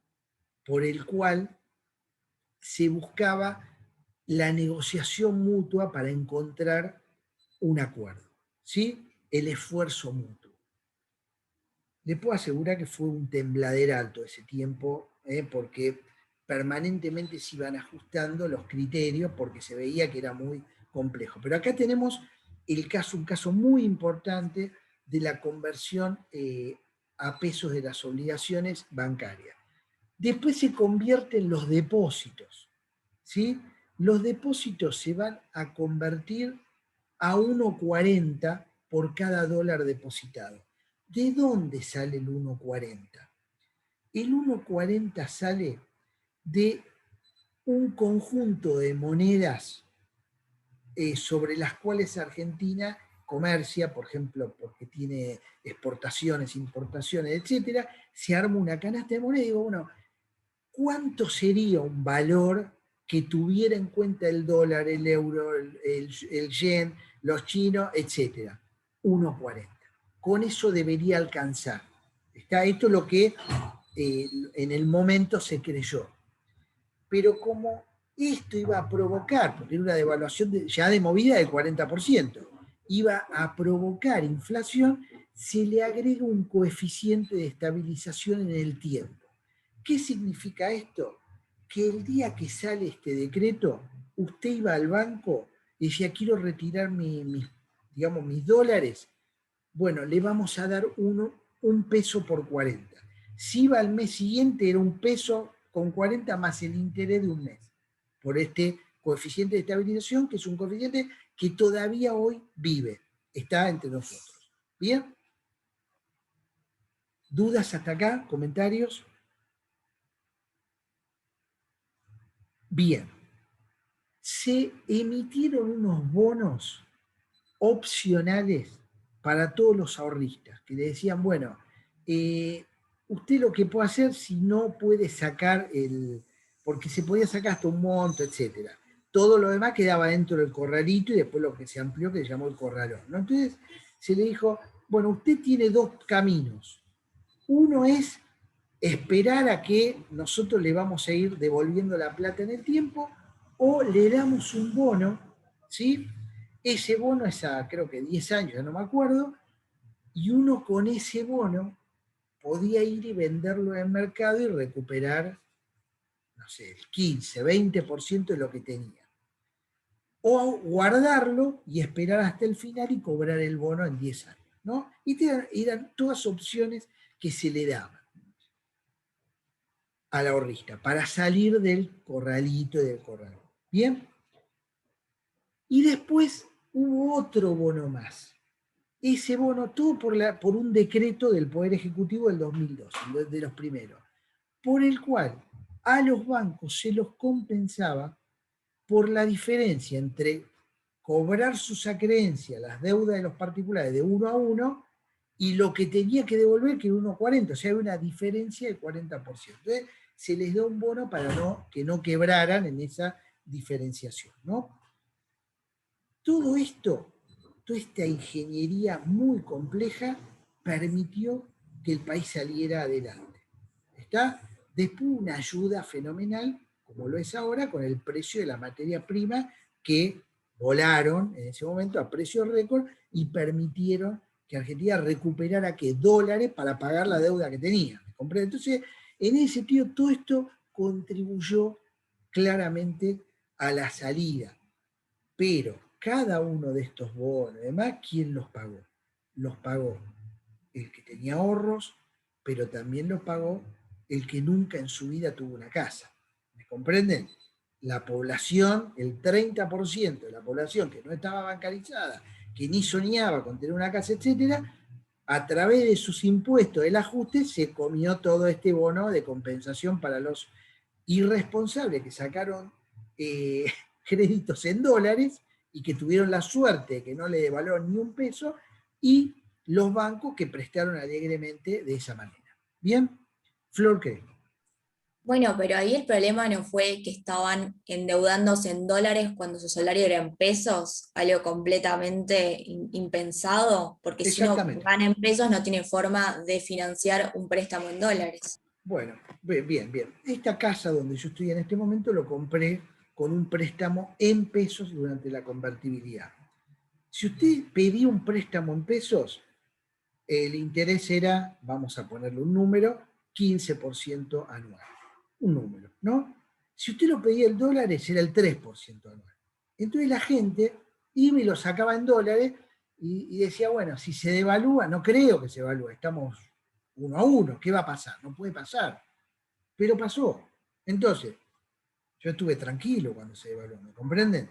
por el cual se buscaba la negociación mutua para encontrar un acuerdo, ¿sí? El esfuerzo mutuo. Le puedo asegurar que fue un tembladero todo ese tiempo, porque permanentemente se iban ajustando los criterios porque se veía que era muy complejo. Pero acá tenemos un caso muy importante de la conversión a pesos de las obligaciones bancarias. Después se convierten los depósitos, ¿sí? Los depósitos se van a convertir a 1,40 por cada dólar depositado. ¿De dónde sale el 1,40? El 1,40 sale de un conjunto de monedas sobre las cuales Argentina comercia, por ejemplo, porque tiene exportaciones, importaciones, etcétera, se arma una canasta de monedas y digo, bueno, ¿cuánto sería un valor que tuviera en cuenta el dólar, el euro, el yen, los chinos, etcétera? 1,40. Con eso debería alcanzar. Esto es lo que en el momento se creyó. Pero como esto iba a provocar, porque era una devaluación ya de movida del 40%, iba a provocar inflación, se le agrega un coeficiente de estabilización en el tiempo. ¿Qué significa esto? Que el día que sale este decreto, usted iba al banco y decía, quiero retirar mis dólares. Bueno, le vamos a dar un peso por 40. Si iba al mes siguiente, era un peso con 40 más el interés de un mes, por este coeficiente de estabilización, que es un coeficiente que todavía hoy vive, está entre nosotros. ¿Bien? ¿Dudas hasta acá? ¿Comentarios? Bien. Se emitieron unos bonos opcionales para todos los ahorristas, que le decían, bueno, usted lo que puede hacer si no puede sacar porque se podía sacar hasta un monto, etcétera. Todo lo demás quedaba dentro del corralito y después lo que se amplió, que se llamó el corralón, ¿no? Entonces se le dijo, bueno, usted tiene dos caminos. Uno es esperar a que nosotros le vamos a ir devolviendo la plata en el tiempo, o le damos un bono, ¿sí? Ese bono es a, creo que 10 años, ya no me acuerdo, y uno con ese bono podía ir y venderlo en el mercado y recuperar, no sé, el 15, 20% de lo que tenía. O guardarlo y esperar hasta el final y cobrar el bono en 10 años, ¿no? Y eran todas opciones que se le daban al ahorrista para salir del corralito y del corralón. ¿Bien? Y después hubo otro bono más. Ese bono, todo por un decreto del Poder Ejecutivo del 2002, de los primeros, por el cual a los bancos se los compensaba por la diferencia entre cobrar sus acreencias, las deudas de los particulares de 1 a 1, y lo que tenía que devolver, que era 1,40, o sea, hay una diferencia del 40%. Entonces, se les da un bono para que no quebraran en esa diferenciación, ¿no? Todo esto, toda esta ingeniería muy compleja permitió que el país saliera adelante. ¿Está? Después una ayuda fenomenal, como lo es ahora, con el precio de la materia prima que volaron en ese momento a precio récord y permitieron que Argentina recuperara dólares para pagar la deuda que tenía. ¿Me comprende? Entonces, en ese sentido, todo esto contribuyó claramente a la salida. Pero cada uno de estos bonos, además, ¿quién los pagó? Los pagó el que tenía ahorros, pero también los pagó el que nunca en su vida tuvo una casa. ¿Me comprenden? La población, el 30% de la población que no estaba bancarizada, que ni soñaba con tener una casa, etcétera, a través de sus impuestos, el ajuste, se comió todo este bono de compensación para los irresponsables que sacaron créditos en dólares y que tuvieron la suerte de que no le devaluaron ni un peso, y los bancos que prestaron alegremente de esa manera. ¿Bien? Flor, ¿qué? Bueno, pero ahí el problema no fue que estaban endeudándose en dólares cuando su salario era en pesos, algo completamente impensado, porque si uno gana en pesos no tiene forma de financiar un préstamo en dólares. Bueno, bien. Esta casa donde yo estoy en este momento lo compré con un préstamo en pesos durante la convertibilidad. Si usted pedía un préstamo en pesos, el interés era, vamos a ponerle un número, 15% anual. Un número, ¿no? Si usted lo pedía en dólares, era el 3% anual. Entonces la gente iba y lo sacaba en dólares y decía, bueno, si se devalúa, no creo que se devalúe, estamos 1-1, ¿qué va a pasar? No puede pasar. Pero pasó. Entonces, yo estuve tranquilo cuando se devaluó, ¿me comprenden?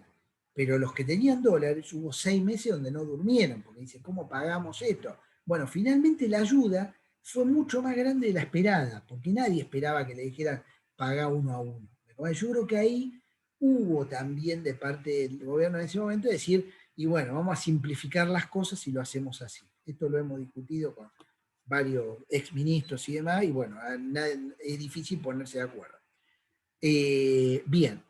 Pero los que tenían dólares, hubo 6 meses donde no durmieron, porque dicen, ¿cómo pagamos esto? Bueno, finalmente la ayuda fue mucho más grande de la esperada, porque nadie esperaba que le dijeran, paga 1-1. Yo creo que ahí hubo también de parte del gobierno en ese momento decir, y bueno, vamos a simplificar las cosas y lo hacemos así. Esto lo hemos discutido con varios exministros y demás, y bueno, es difícil ponerse de acuerdo. Bien,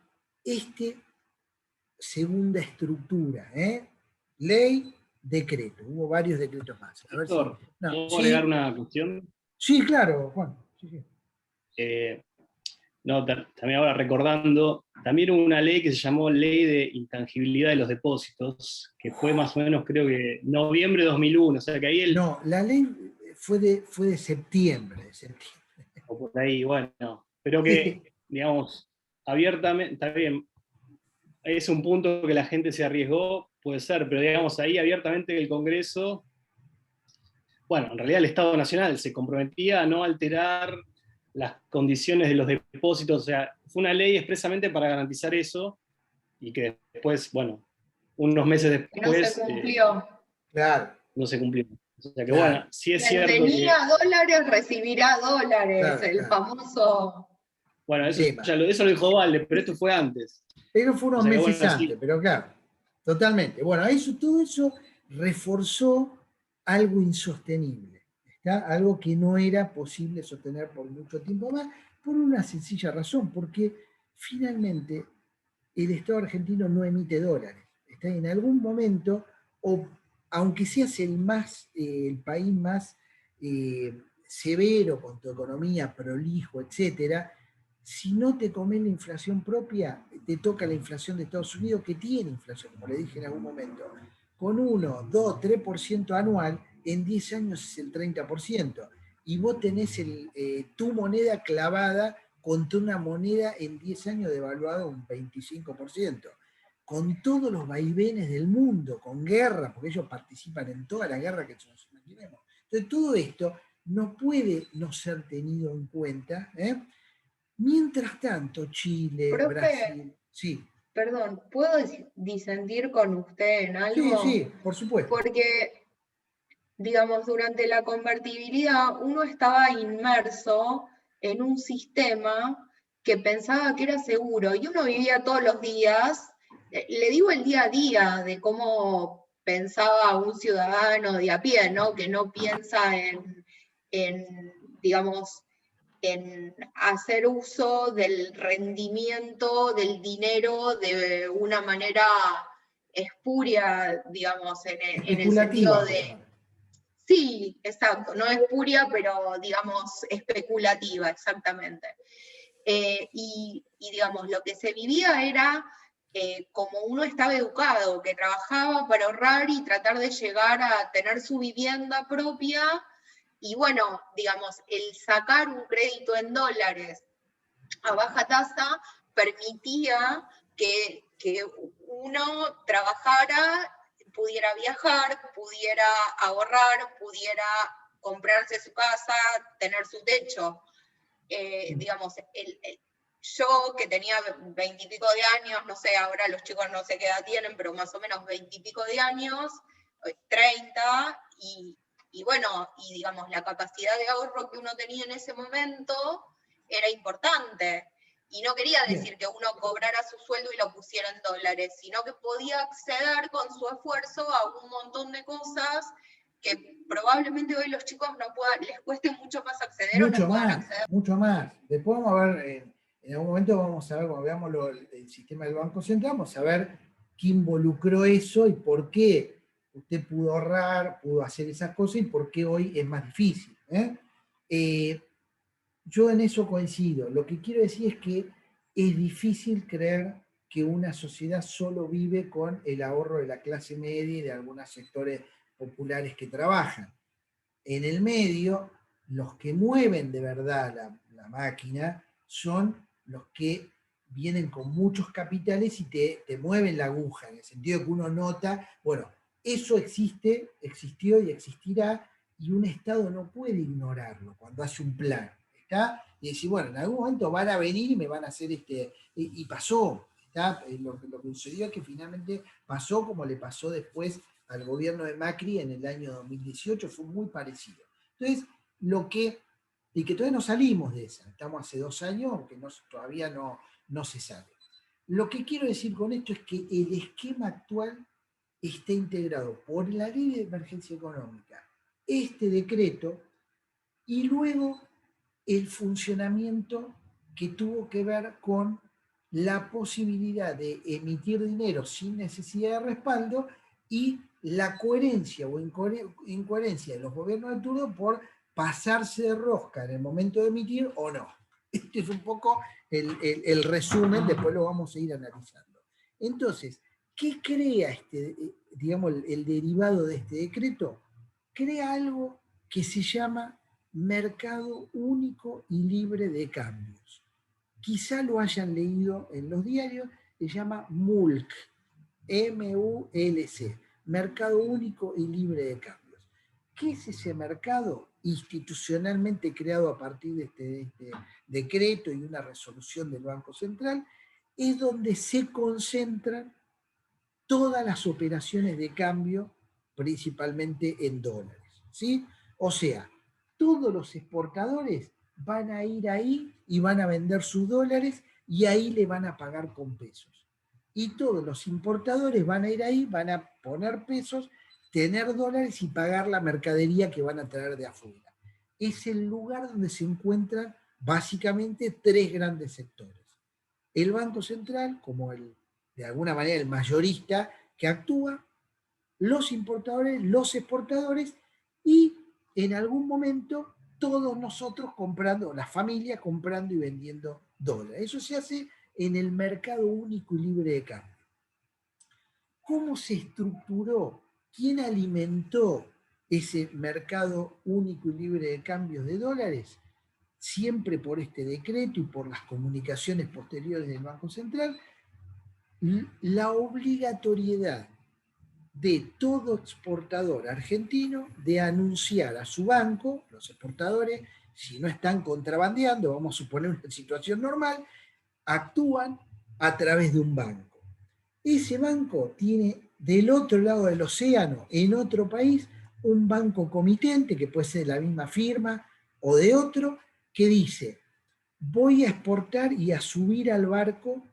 segunda estructura, ley, decreto. Hubo varios decretos más. A ver si, ¿puedo agregar una cuestión? Sí, claro, Juan. Sí. También ahora recordando, también hubo una ley que se llamó Ley de Intangibilidad de los Depósitos, que fue más o menos, creo que noviembre de 2001, o sea que ahí No, la ley fue de septiembre. O por ahí, bueno, pero que, digamos, abiertamente, está bien, es un punto que la gente se arriesgó, puede ser, pero digamos ahí abiertamente el Congreso, bueno, en realidad el Estado Nacional se comprometía a no alterar las condiciones de los depósitos, o sea, fue una ley expresamente para garantizar eso, y que después, bueno, unos meses después... No se cumplió. Claro. No se cumplió. O sea que bueno, sí es cierto quien tenía que... dólares recibirá dólares, claro. Famoso... Bueno, eso lo dijo Valde, pero esto fue antes. Pero fue unos meses antes, sí. Pero claro, totalmente. Bueno, todo eso reforzó algo insostenible, ¿está? Algo que no era posible sostener por mucho tiempo más, por una sencilla razón, porque finalmente el Estado argentino no emite dólares. ¿Está? En algún momento, o aunque seas el país más severo con tu economía, prolijo, etcétera, si no te comes la inflación propia, te toca la inflación de Estados Unidos, que tiene inflación, como le dije en algún momento, con 1, 2, 3% anual, en 10 años es el 30%. Y vos tenés tu moneda clavada contra una moneda en 10 años devaluada un 25%. Con todos los vaivenes del mundo, con guerra, porque ellos participan en toda la guerra que nos imaginemos. Entonces, todo esto no puede no ser tenido en cuenta, Mientras tanto, Chile, Profe, Brasil... Sí. Perdón, ¿puedo disentir con usted en algo? Sí, por supuesto. Porque, digamos, durante la convertibilidad uno estaba inmerso en un sistema que pensaba que era seguro y uno vivía todos los días, le digo el día a día de cómo pensaba un ciudadano de a pie, ¿no? Que no piensa en digamos, en hacer uso del rendimiento del dinero de una manera espuria, digamos, en el sentido de... Sí, exacto, no espuria, pero digamos especulativa, exactamente. Y digamos, lo que se vivía era como uno estaba educado, que trabajaba para ahorrar y tratar de llegar a tener su vivienda propia. Y bueno, digamos, el sacar un crédito en dólares a baja tasa permitía que uno trabajara, pudiera viajar, pudiera ahorrar, pudiera comprarse su casa, tener su techo. Digamos, yo que tenía 20 y pico de años, no sé, ahora los chicos no sé qué edad tienen, pero más o menos 20 y pico de años, 30, y bueno, y digamos, la capacidad de ahorro que uno tenía en ese momento era importante. Y no quería decir que uno cobrara su sueldo y lo pusiera en dólares, sino que podía acceder con su esfuerzo a un montón de cosas que probablemente hoy los chicos no puedan, les cueste mucho más acceder o no puedan acceder. Mucho más. Después vamos a ver, en algún momento vamos a ver, cuando veamos el sistema del Banco Central, vamos a ver qué involucró eso y por qué usted pudo ahorrar, pudo hacer esas cosas y por qué hoy es más difícil. Yo en eso coincido. Lo que quiero decir es que es difícil creer que una sociedad solo vive con el ahorro de la clase media y de algunos sectores populares que trabajan. En el medio, los que mueven de verdad la máquina son los que vienen con muchos capitales y te mueven la aguja, en el sentido que uno nota, bueno, eso existe, existió y existirá, y un Estado no puede ignorarlo cuando hace un plan, ¿está? Y decir, bueno, en algún momento van a venir y me van a hacer y pasó, ¿está? Lo que sucedió es que finalmente pasó como le pasó después al gobierno de Macri en el año 2018, fue muy parecido. Entonces, y que todavía no salimos de esa, estamos hace 2 años, aunque todavía no se sale. Lo que quiero decir con esto es que el esquema actual está integrado por la ley de emergencia económica, este decreto, y luego el funcionamiento que tuvo que ver con la posibilidad de emitir dinero sin necesidad de respaldo y la coherencia o incoherencia de los gobiernos de turno por pasarse de rosca en el momento de emitir o no. Este es un poco el resumen, después lo vamos a ir analizando. Entonces, ¿qué crea digamos, el derivado de este decreto? Crea algo que se llama mercado único y libre de cambios. Quizá lo hayan leído en los diarios, se llama MULC, M-U-L-C, mercado único y libre de cambios. ¿Qué es ese mercado institucionalmente creado a partir de este decreto y una resolución del Banco Central? Es donde se concentran todas las operaciones de cambio, principalmente en dólares, ¿sí? O sea, todos los exportadores van a ir ahí y van a vender sus dólares y ahí le van a pagar con pesos. Y todos los importadores van a ir ahí, van a poner pesos, tener dólares y pagar la mercadería que van a traer de afuera. Es el lugar donde se encuentran básicamente 3 grandes sectores. El Banco Central, como de alguna manera el mayorista que actúa, los importadores, los exportadores y en algún momento todos nosotros comprando, la familia comprando y vendiendo dólares. Eso se hace en el mercado único y libre de cambio. ¿Cómo se estructuró? ¿Quién alimentó ese mercado único y libre de cambios de dólares? Siempre por este decreto y por las comunicaciones posteriores del Banco Central, la obligatoriedad de todo exportador argentino de anunciar a su banco, los exportadores, si no están contrabandeando, vamos a suponer una situación normal, actúan a través de un banco. Ese banco tiene del otro lado del océano, en otro país, un banco comitente, que puede ser de la misma firma o de otro, que dice, voy a exportar y a subir al barco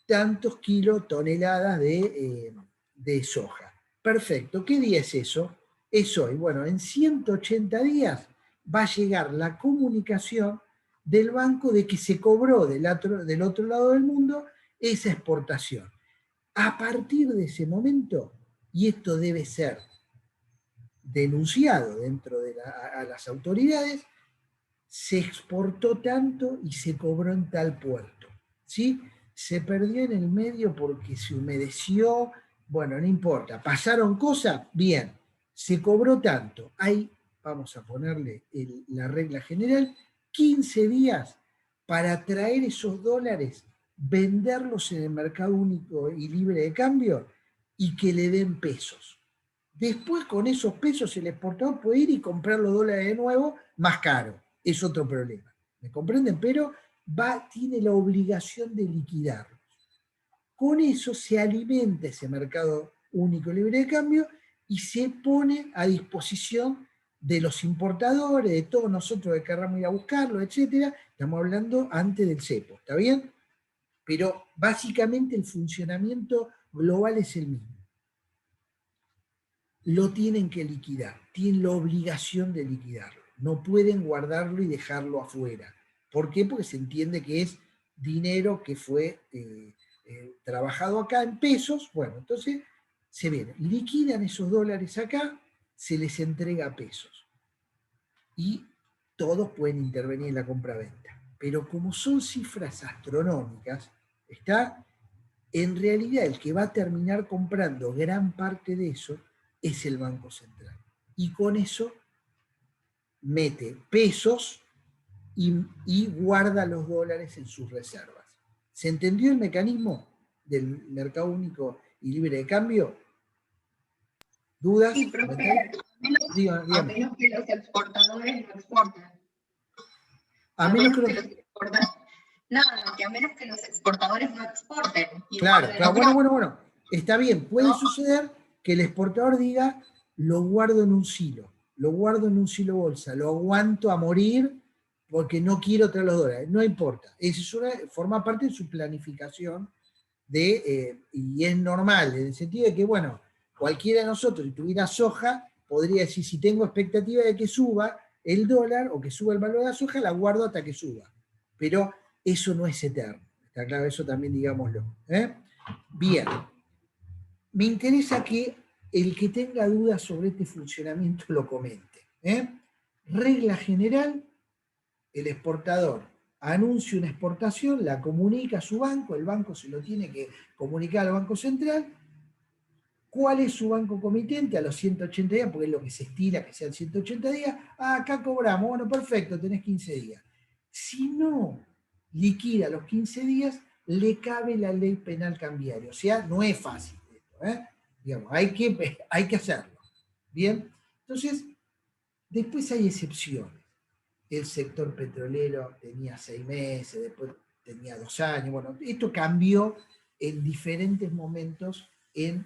tantos toneladas de soja. Perfecto, ¿qué día es eso? Es hoy. Bueno, en 180 días va a llegar la comunicación del banco de que se cobró del otro lado del mundo esa exportación. A partir de ese momento, y esto debe ser denunciado dentro de a las autoridades, se exportó tanto y se cobró en tal puerto, ¿sí? Se perdió en el medio porque se humedeció, bueno, no importa, pasaron cosas, bien, se cobró tanto, hay, vamos a ponerle la regla general, 15 días para traer esos dólares, venderlos en el mercado único y libre de cambio y que le den pesos. Después con esos pesos el exportador puede ir y comprar los dólares de nuevo más caro. Es otro problema. ¿Me comprenden? Pero tiene la obligación de liquidarlos. Con eso se alimenta ese mercado único libre de cambio y se pone a disposición de los importadores, de todos nosotros que querramos ir a buscarlo, etc. Estamos hablando antes del cepo, ¿está bien? Pero básicamente el funcionamiento global es el mismo. Lo tienen que liquidar, tienen la obligación de liquidarlo. No pueden guardarlo y dejarlo afuera. ¿Por qué? Porque se entiende que es dinero que fue trabajado acá en pesos. Bueno, entonces se viene, liquidan esos dólares acá, se les entrega pesos. Y todos pueden intervenir en la compra-venta. Pero como son cifras astronómicas, en realidad el que va a terminar comprando gran parte de eso es el Banco Central. Y con eso mete pesos y guarda los dólares en sus reservas. ¿Se entendió el mecanismo del mercado único y libre de cambio? ¿Dudas? Sí, pero a menos que los exportadores no exporten. A menos que a menos que los exportadores no exporten. Claro, bueno. Está bien, puede suceder que el exportador diga, lo guardo en un silo bolsa, lo aguanto a morir porque no quiero traer los dólares. No importa, forma parte de su planificación y es normal, en el sentido de que, bueno, cualquiera de nosotros, si tuviera soja, podría decir, si tengo expectativa de que suba el dólar o que suba el valor de la soja, la guardo hasta que suba. Pero eso no es eterno. Está claro, eso también digámoslo. Bien. Me interesa que el que tenga dudas sobre este funcionamiento lo comente. Regla general, el exportador anuncia una exportación, la comunica a su banco, el banco se lo tiene que comunicar al Banco Central. ¿Cuál es su banco comitente? A los 180 días, porque es lo que se estira, que sean 180 días. Acá cobramos, bueno, perfecto, tenés 15 días. Si no liquida los 15 días, le cabe la ley penal cambiaria. O sea, no es fácil esto, Digamos, hay que hacerlo. Bien, entonces, después hay excepciones. El sector petrolero tenía 6 meses, después tenía 2 años. Bueno, esto cambió en diferentes momentos de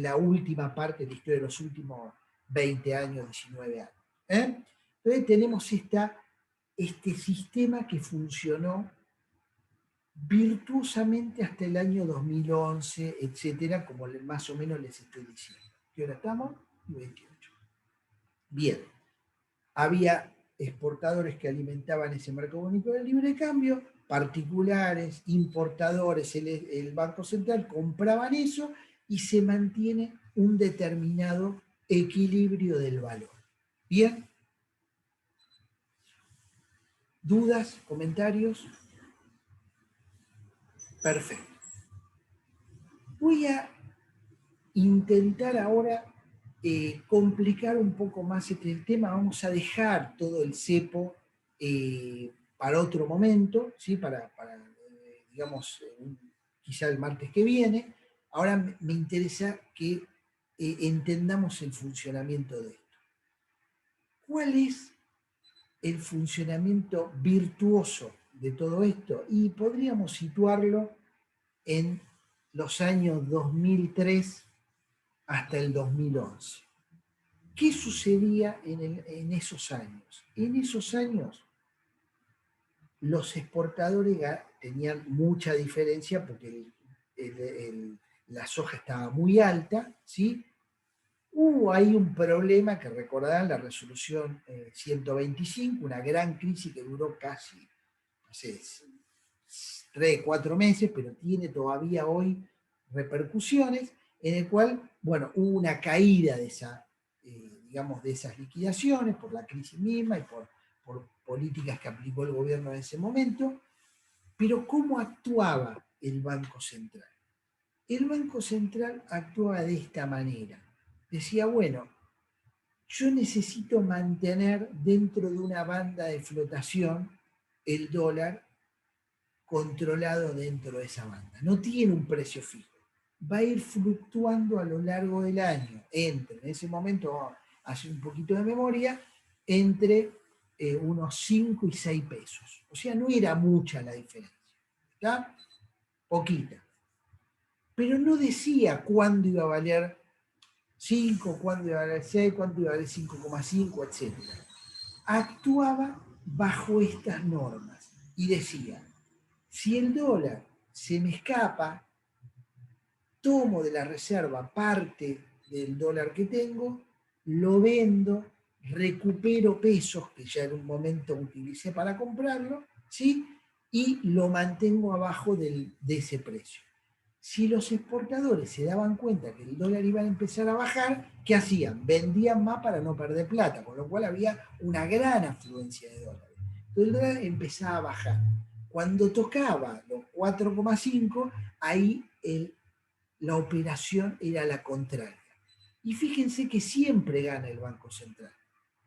la última parte de la historia de los últimos 20 años, 19 años. Entonces tenemos este sistema que funcionó virtuosamente hasta el año 2011, etcétera, como más o menos les estoy diciendo. ¿Qué hora estamos? 28. Bien. Había exportadores que alimentaban ese mercado único de libre cambio, particulares, importadores, el Banco Central compraban eso y se mantiene un determinado equilibrio del valor. ¿Bien? ¿Dudas? ¿Comentarios? Perfecto. Voy a intentar ahora complicar un poco más este tema. Vamos a dejar todo el cepo para otro momento, ¿sí? para digamos, quizá el martes que viene. Ahora me interesa que entendamos el funcionamiento de esto. ¿Cuál es el funcionamiento virtuoso de todo esto? Y podríamos situarlo en los años 2003 hasta el 2011. ¿Qué sucedía en esos años? En esos años los exportadores tenían mucha diferencia porque la soja estaba muy alta, ¿sí? Hubo ahí un problema que recordarán, la resolución 125, una gran crisis que duró casi, no sé, 3, 4 meses, pero tiene todavía hoy repercusiones, en el cual, bueno, hubo una caída de esa, digamos, de esas liquidaciones por la crisis misma y por políticas que aplicó el gobierno en ese momento. Pero ¿cómo actuaba el Banco Central? El Banco Central actuaba de esta manera. Decía, bueno, yo necesito mantener dentro de una banda de flotación el dólar controlado dentro de esa banda. No tiene un precio fijo. Va a ir fluctuando a lo largo del año entre, en ese momento, vamos a hacer un poquito de memoria, entre unos 5 y 6 pesos. O sea, no era mucha la diferencia. ¿Está? Poquita. Pero no decía cuándo iba a valer 5, cuándo iba a valer 6, cuándo iba a valer 5,5, etc. Actuaba bajo estas normas y decía, si el dólar se me escapa, tomo de la reserva parte del dólar que tengo, lo vendo, recupero pesos que ya en un momento utilicé para comprarlo, ¿sí? Y lo mantengo abajo de ese precio. Si los exportadores se daban cuenta que el dólar iba a empezar a bajar, ¿qué hacían? Vendían más para no perder plata, con lo cual había una gran afluencia de dólares. Entonces el dólar empezaba a bajar. Cuando tocaba los 4,5, ahí la operación era la contraria. Y fíjense que siempre gana el Banco Central,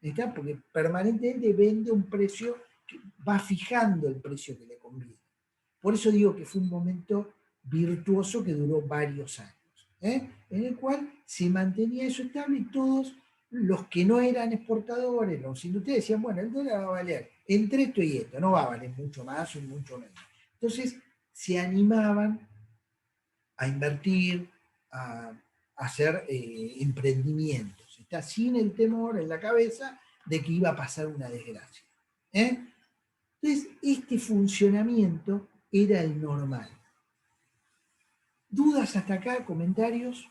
¿está? Porque permanentemente vende un precio, que va fijando el precio que le conviene. Por eso digo que fue un momento virtuoso que duró varios años, en el cual se mantenía eso estable y todos los que no eran exportadores, los industriales decían, bueno, el dólar va a valer entre esto y esto, no va a valer mucho más o mucho menos. Entonces se animaban a invertir, a hacer emprendimientos, está sin el temor en la cabeza de que iba a pasar una desgracia. Entonces, este funcionamiento era el normal. ¿Dudas hasta acá? ¿Comentarios?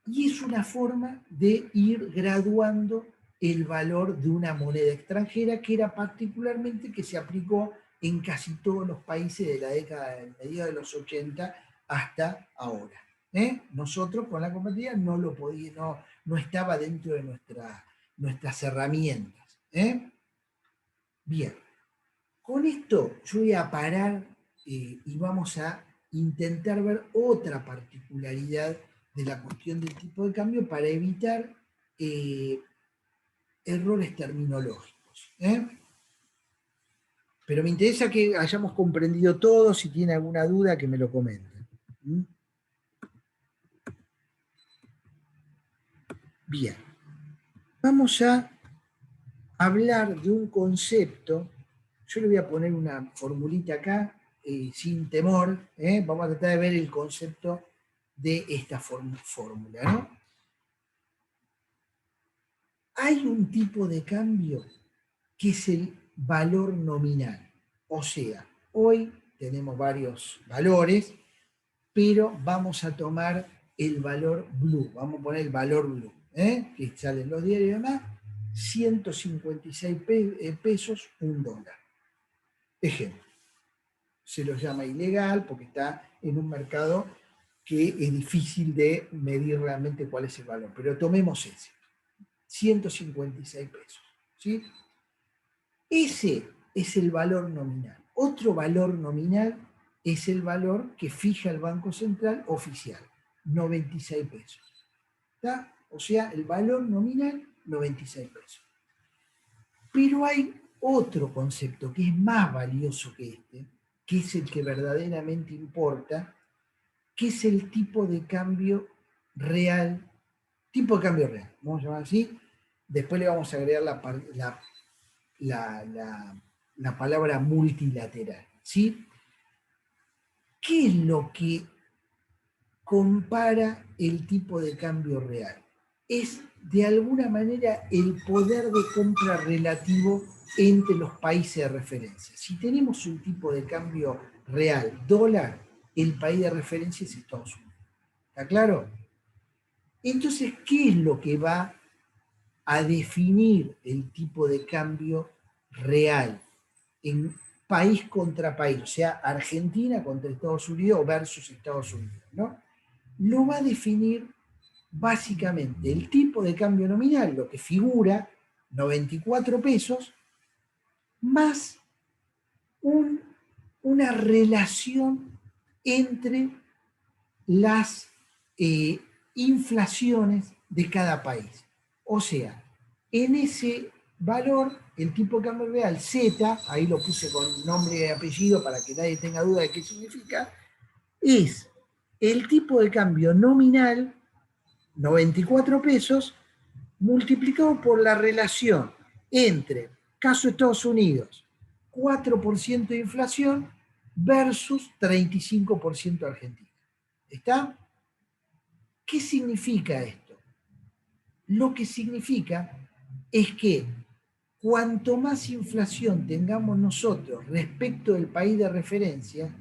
Y es una forma de ir graduando el valor de una moneda extranjera que era particularmente que se aplicó en casi todos los países de la década de mediados de los 80 hasta ahora. Nosotros con la compatibilidad no lo podíamos, no estaba dentro de nuestras herramientas. Bien, con esto yo voy a parar y vamos a intentar ver otra particularidad de la cuestión del tipo de cambio para evitar errores terminológicos. Pero me interesa que hayamos comprendido todo. Si tiene alguna duda, que me lo comenten. Bien. Vamos a hablar de un concepto. Yo le voy a poner una formulita acá, sin temor. Vamos a tratar de ver el concepto de esta fórmula, ¿no? Hay un tipo de cambio que es el valor nominal. O sea, hoy tenemos varios valores, pero vamos a tomar el valor blue. Vamos a poner el valor blue, que sale en los diarios y demás. 156 pesos, $1. Ejemplo. Se lo llama ilegal porque está en un mercado que es difícil de medir realmente cuál es el valor. Pero tomemos ese. 156 pesos. ¿Sí? Ese es el valor nominal. Otro valor nominal es el valor que fija el Banco Central oficial, 96 pesos. ¿Está? O sea, el valor nominal, 96 pesos. Pero hay otro concepto que es más valioso que este, que es el que verdaderamente importa, que es el tipo de cambio real, vamos a llamar así. Después le vamos a agregar la palabra multilateral, ¿sí? ¿Qué es lo que compara el tipo de cambio real? Es de alguna manera el poder de compra relativo entre los países de referencia. Si tenemos un tipo de cambio real, dólar, el país de referencia es Estados Unidos. ¿Está claro? Entonces, ¿qué es lo que va a definir el tipo de cambio real en país contra país? O sea, Argentina contra Estados Unidos versus Estados Unidos, ¿no? Lo va a definir básicamente el tipo de cambio nominal, lo que figura, 94 pesos, más una relación entre las inflaciones de cada país. O sea, en ese valor, el tipo de cambio real Z, ahí lo puse con nombre y apellido para que nadie tenga duda de qué significa, es el tipo de cambio nominal, 94 pesos, multiplicado por la relación entre, caso Estados Unidos, 4% de inflación versus 35% Argentina. ¿Está? ¿Qué significa esto? Lo que significa es que cuanto más inflación tengamos nosotros respecto del país de referencia,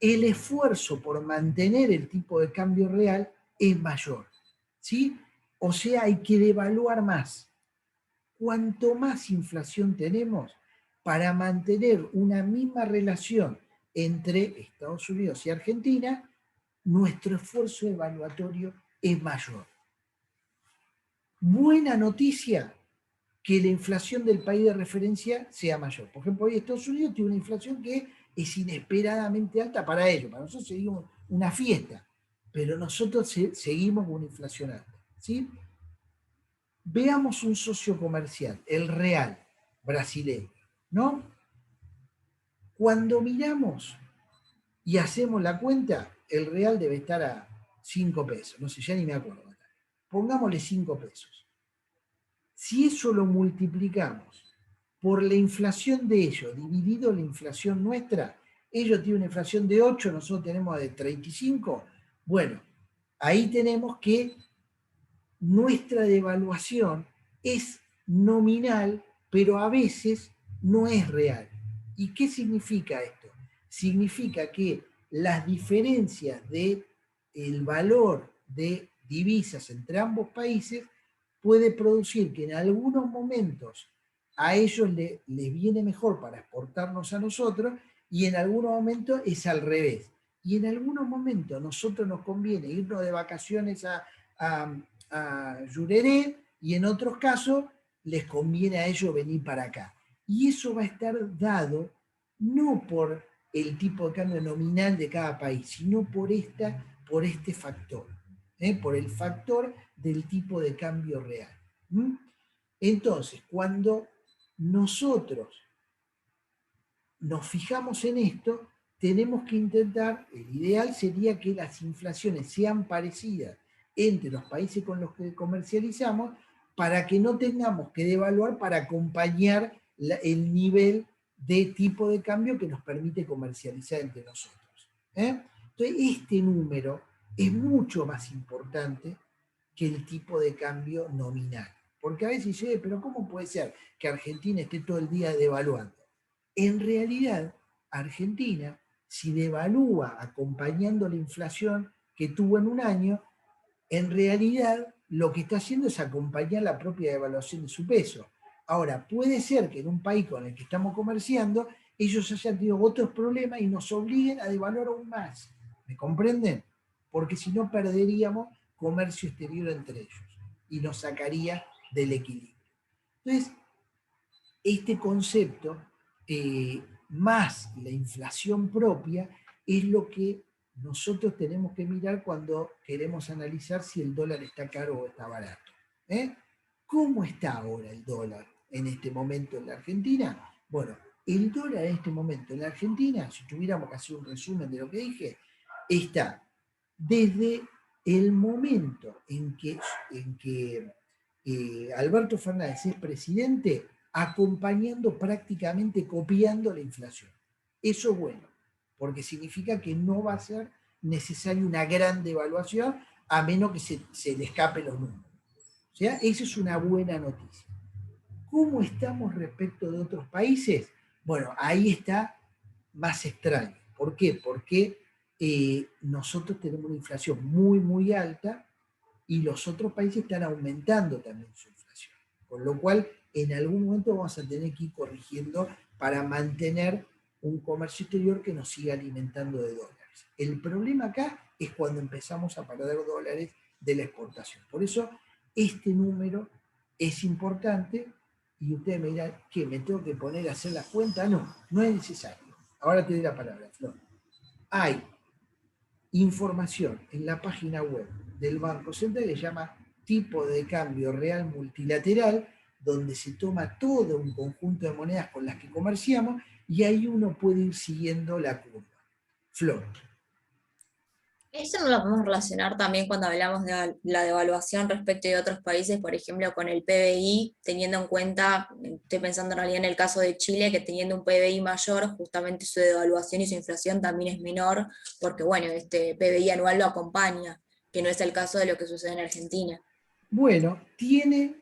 el esfuerzo por mantener el tipo de cambio real es mayor, ¿sí? O sea, hay que devaluar más. Cuanto más inflación tenemos, para mantener una misma relación entre Estados Unidos y Argentina, nuestro esfuerzo evaluatorio es mayor. Buena noticia que la inflación del país de referencia sea mayor. Por ejemplo, hoy Estados Unidos tiene una inflación que es inesperadamente alta para ellos. Para nosotros seguimos una fiesta, pero nosotros seguimos con una inflación alta, ¿sí? Veamos un socio comercial, el real brasileño, ¿no? Cuando miramos y hacemos la cuenta, el real debe estar a 5 pesos, no sé, ya ni me acuerdo. Pongámosle 5 pesos. Si eso lo multiplicamos por la inflación de ellos, dividido la inflación nuestra, ellos tienen una inflación de 8, nosotros tenemos de 35, bueno, ahí tenemos que nuestra devaluación es nominal, pero a veces no es real. ¿Y qué significa esto? Significa que las diferencias del valor de divisas entre ambos países puede producir que en algunos momentos a ellos les viene mejor para exportarnos a nosotros y en algunos momentos es al revés. Y en algunos momentos a nosotros nos conviene irnos de vacaciones a Llureré y en otros casos les conviene a ellos venir para acá. Y eso va a estar dado no por el tipo de cambio nominal de cada país, sino por este factor, por el factor del tipo de cambio real. Entonces, cuando nosotros nos fijamos en esto, tenemos que intentar, el ideal sería que las inflaciones sean parecidas entre los países con los que comercializamos para que no tengamos que devaluar para acompañar el nivel de tipo de cambio que nos permite comercializar entre nosotros. Entonces, este número es mucho más importante que el tipo de cambio nominal. Porque a veces dice, pero ¿cómo puede ser que Argentina esté todo el día devaluando? En realidad, Argentina, si devalúa acompañando la inflación que tuvo en un año, en realidad lo que está haciendo es acompañar la propia devaluación de su peso. Ahora, puede ser que en un país con el que estamos comerciando, ellos hayan tenido otros problemas y nos obliguen a devaluar aún más. ¿Me comprenden? Porque si no perderíamos comercio exterior entre ellos y nos sacaría del equilibrio. Entonces, este concepto, más la inflación propia, es lo que nosotros tenemos que mirar cuando queremos analizar si el dólar está caro o está barato. ¿Cómo está ahora el dólar en este momento en la Argentina? Bueno, el dólar en este momento en la Argentina, si tuviéramos que hacer un resumen de lo que dije, está desde el momento en que Alberto Fernández es presidente, acompañando prácticamente, copiando la inflación. Eso es bueno, porque significa que no va a ser necesaria una gran devaluación a menos que se le escapen los números. O sea, esa es una buena noticia. ¿Cómo estamos respecto de otros países? Bueno, ahí está más extraño. ¿Por qué? Porque nosotros tenemos una inflación muy, muy alta y los otros países están aumentando también su inflación. Con lo cual, en algún momento vamos a tener que ir corrigiendo para mantener un comercio exterior que nos siga alimentando de dólares. El problema acá es cuando empezamos a perder dólares de la exportación. Por eso, este número es importante y ustedes me dirán, ¿qué? ¿Me tengo que poner a hacer la cuenta? No, no es necesario. Ahora te doy la palabra, Flor. Hay información en la página web del Banco Central que se llama tipo de cambio real multilateral, donde se toma todo un conjunto de monedas con las que comerciamos y ahí uno puede ir siguiendo la curva. Flor. Eso no lo podemos relacionar también cuando hablamos de la devaluación respecto de otros países, por ejemplo, con el PBI, teniendo en cuenta, estoy pensando en realidad en el caso de Chile, que teniendo un PBI mayor, justamente su devaluación y su inflación también es menor, porque bueno, este PBI anual lo acompaña, que no es el caso de lo que sucede en Argentina. Bueno, tiene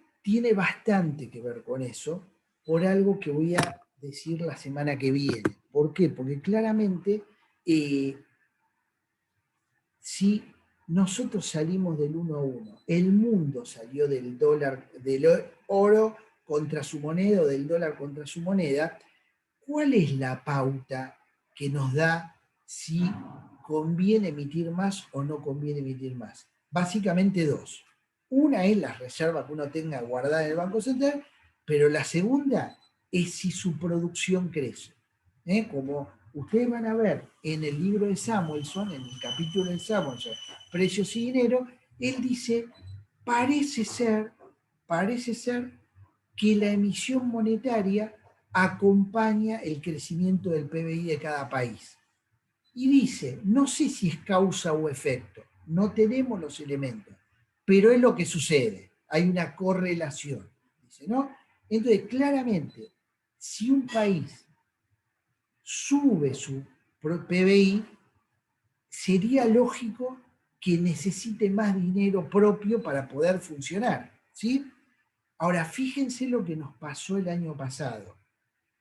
bastante que ver con eso, por algo que voy a decir la semana que viene. ¿Por qué? Porque claramente, si nosotros salimos del 1 a 1, el mundo salió del dólar, del oro contra su moneda o del dólar contra su moneda, ¿cuál es la pauta que nos da si conviene emitir más o no conviene emitir más? Básicamente dos. Una es las reservas que uno tenga guardadas en el Banco Central, pero la segunda es si su producción crece. Como ustedes van a ver en el libro de Samuelson, en el capítulo de Samuelson, Precios y Dinero, él dice, parece ser que la emisión monetaria acompaña el crecimiento del PBI de cada país. Y dice, no sé si es causa o efecto, no tenemos los elementos, pero es lo que sucede, hay una correlación, dice, ¿no? Entonces, claramente, si un país sube su PBI, sería lógico que necesite más dinero propio para poder funcionar, ¿sí? Ahora, fíjense lo que nos pasó el año pasado.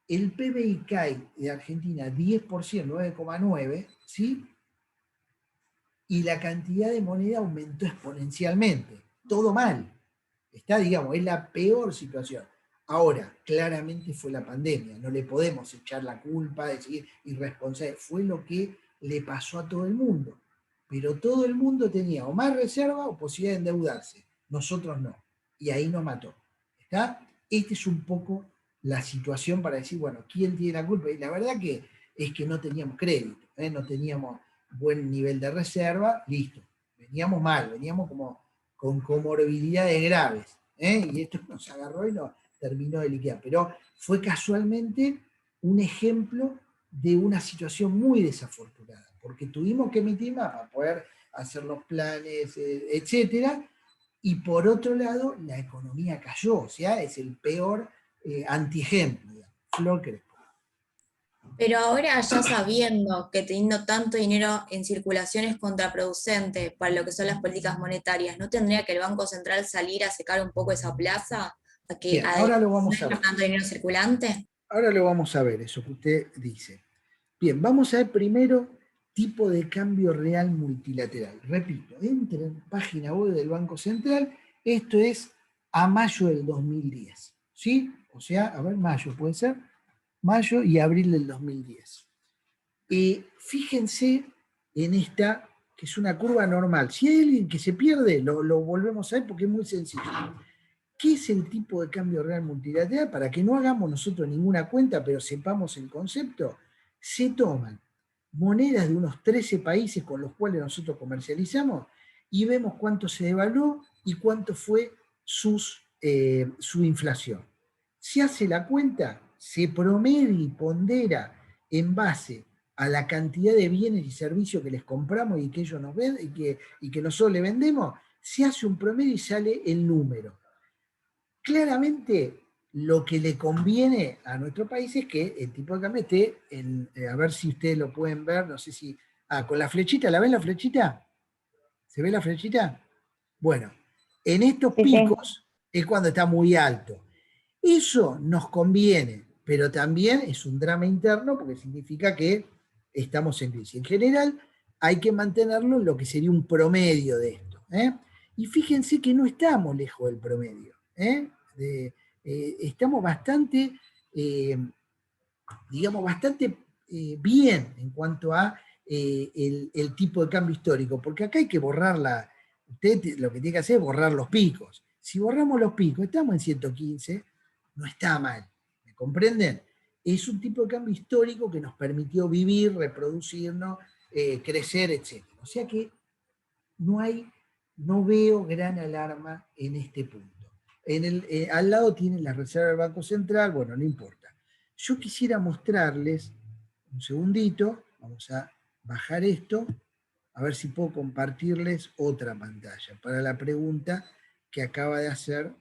El PBI cae de Argentina 10%, 9,9%, ¿sí? Y la cantidad de moneda aumentó exponencialmente. Todo mal. Está, digamos, es la peor situación. Ahora, claramente fue la pandemia. No le podemos echar la culpa, decir irresponsable. Fue lo que le pasó a todo el mundo. Pero todo el mundo tenía o más reserva o posibilidad de endeudarse. Nosotros no. Y ahí nos mató. ¿Está? Esta es un poco la situación para decir, bueno, ¿quién tiene la culpa? Y la verdad que es que no teníamos crédito, no teníamos buen nivel de reserva, listo. Veníamos mal, veníamos como con comorbilidades graves, y esto nos agarró y nos terminó de liquidar. Pero fue casualmente un ejemplo de una situación muy desafortunada, porque tuvimos que emitir más para poder hacer los planes, etcétera, y por otro lado, la economía cayó, o sea, es el peor antiejemplo. Flor Crespo. Pero ahora ya sabiendo que teniendo tanto dinero en circulación es contraproducente para lo que son las políticas monetarias, ¿no tendría que el Banco Central salir a secar un poco esa plaza? ¿A que Bien, ahora lo vamos a ver. tanto dinero circulante? Ahora lo vamos a ver, eso que usted dice. Bien, vamos a ver primero tipo de cambio real multilateral. Repito, entre en página web del Banco Central, esto es a mayo del 2010, ¿sí? O sea, a ver, mayo puede ser, mayo y abril del 2010. Fíjense en esta, que es una curva normal. Si hay alguien que se pierde, lo volvemos a ver porque es muy sencillo. ¿Qué es el tipo de cambio real multilateral? Para que no hagamos nosotros ninguna cuenta, pero sepamos el concepto, se toman monedas de unos 13 países con los cuales nosotros comercializamos y vemos cuánto se devaluó y cuánto fue su inflación. Se hace la cuenta, se promedia y pondera en base a la cantidad de bienes y servicios que les compramos y que ellos nos venden y que nosotros le vendemos, se hace un promedio y sale el número. Claramente lo que le conviene a nuestro país es que el tipo de cambio esté, a ver si ustedes lo pueden ver, no sé si, con la flechita, ¿la ven la flechita? ¿Se ve la flechita? Bueno, en estos picos es cuando está muy alto. Eso nos conviene, pero también es un drama interno porque significa que estamos en crisis. En general, hay que mantenerlo en lo que sería un promedio de esto. Y fíjense que no estamos lejos del promedio. Estamos bastante, digamos, bastante bien en cuanto a el tipo de cambio histórico, porque acá hay que borrar usted lo que tiene que hacer es borrar los picos. Si borramos los picos, estamos en 115, no está mal, ¿me comprenden? Es un tipo de cambio histórico que nos permitió vivir, reproducirnos, crecer, etc. O sea que no veo gran alarma en este punto. Al lado tienen las reservas del Banco Central, bueno, no importa. Yo quisiera mostrarles, un segundito, vamos a bajar esto, a ver si puedo compartirles otra pantalla para la pregunta que acaba de hacer.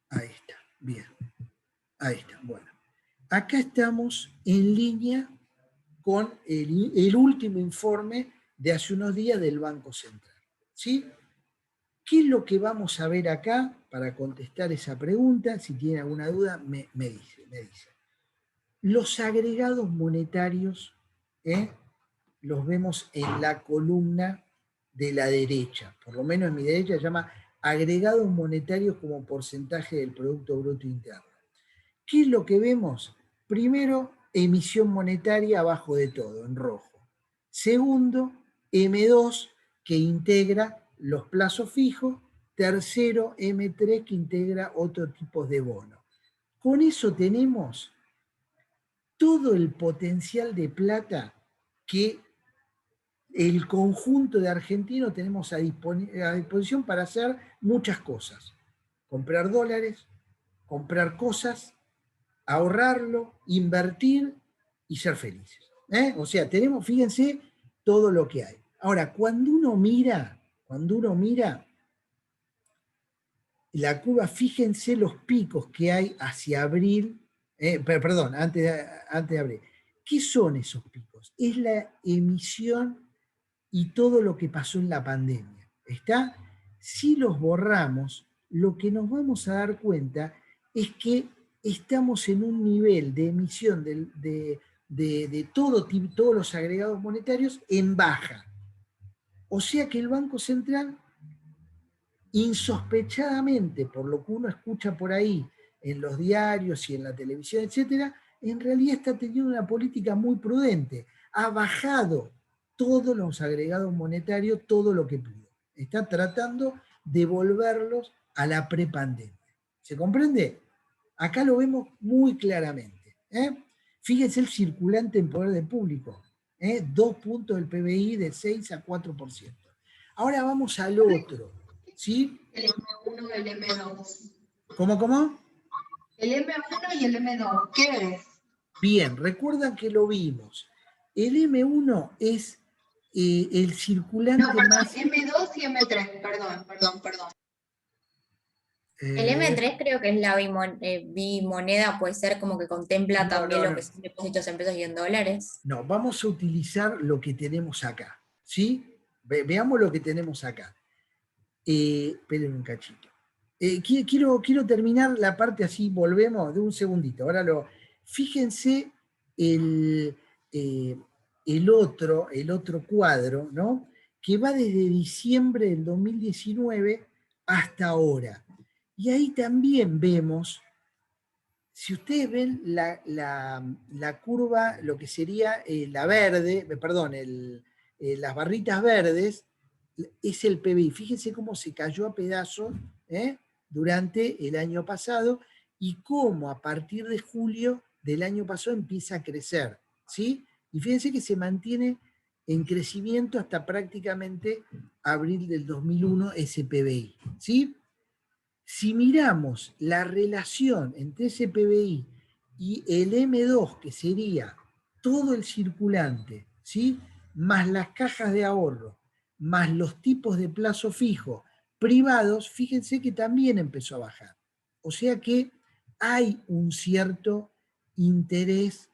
Ahí está, bien. Ahí está, bueno. Acá estamos en línea con el último informe de hace unos días del Banco Central. ¿Sí? ¿Qué es lo que vamos a ver acá para contestar esa pregunta? Si tiene alguna duda, me dice. Los agregados monetarios los vemos en la columna de la derecha. Por lo menos en mi derecha se llama agregados monetarios como porcentaje del Producto Bruto Interno. ¿Qué es lo que vemos? Primero, emisión monetaria abajo de todo, en rojo. Segundo, M2, que integra los plazos fijos. Tercero, M3, que integra otro tipo de bono. Con eso tenemos todo el potencial de plata que el conjunto de argentinos tenemos a disposición para hacer muchas cosas. Comprar dólares, comprar cosas, ahorrarlo, invertir y ser felices. O sea, tenemos, fíjense, todo lo que hay. Ahora, cuando uno mira la curva, fíjense los picos que hay hacia abril, perdón, antes de abril. ¿Qué son esos picos? Es la emisión y todo lo que pasó en la pandemia. ¿Está? Si los borramos, lo que nos vamos a dar cuenta es que estamos en un nivel de emisión de todos los agregados monetarios en baja. O sea que el Banco Central, insospechadamente, por lo que uno escucha por ahí, en los diarios y en la televisión, etcétera, en realidad está teniendo una política muy prudente. Ha bajado todos los agregados monetarios, todo lo que pudo. Está tratando de volverlos a la prepandemia. ¿Se comprende? Acá lo vemos muy claramente. Fíjense el circulante en poder del público. 2 puntos del PBI de 6 a 4%. Ahora vamos al otro. ¿Sí? El M1 y el M2. ¿Cómo? El M1 y el M2, ¿qué es? Bien, recuerdan que lo vimos. El M1 es el circulante más... M2 y M3, perdón. El M3 creo que es la bimoneda, puede ser como que contempla también lo que son depósitos en pesos y en dólares. No, vamos a utilizar lo que tenemos acá. ¿Sí? Veamos lo que tenemos acá. Esperen un cachito. Quiero terminar la parte así, volvemos de un segundito. Ahora fíjense el otro cuadro, ¿no? Que va desde diciembre del 2019 hasta ahora. Y ahí también vemos, si ustedes ven la curva, lo que sería la verde, perdón, las barritas verdes, es el PBI. Fíjense cómo se cayó a pedazos durante el año pasado y cómo a partir de julio del año pasado empieza a crecer. ¿Sí? Y fíjense que se mantiene en crecimiento hasta prácticamente abril del 2001 ese PBI. ¿Sí? Si miramos la relación entre ese PBI y el M2, que sería todo el circulante, ¿sí? Más las cajas de ahorro, más los tipos de plazo fijo privados, fíjense que también empezó a bajar. O sea que hay un cierto interés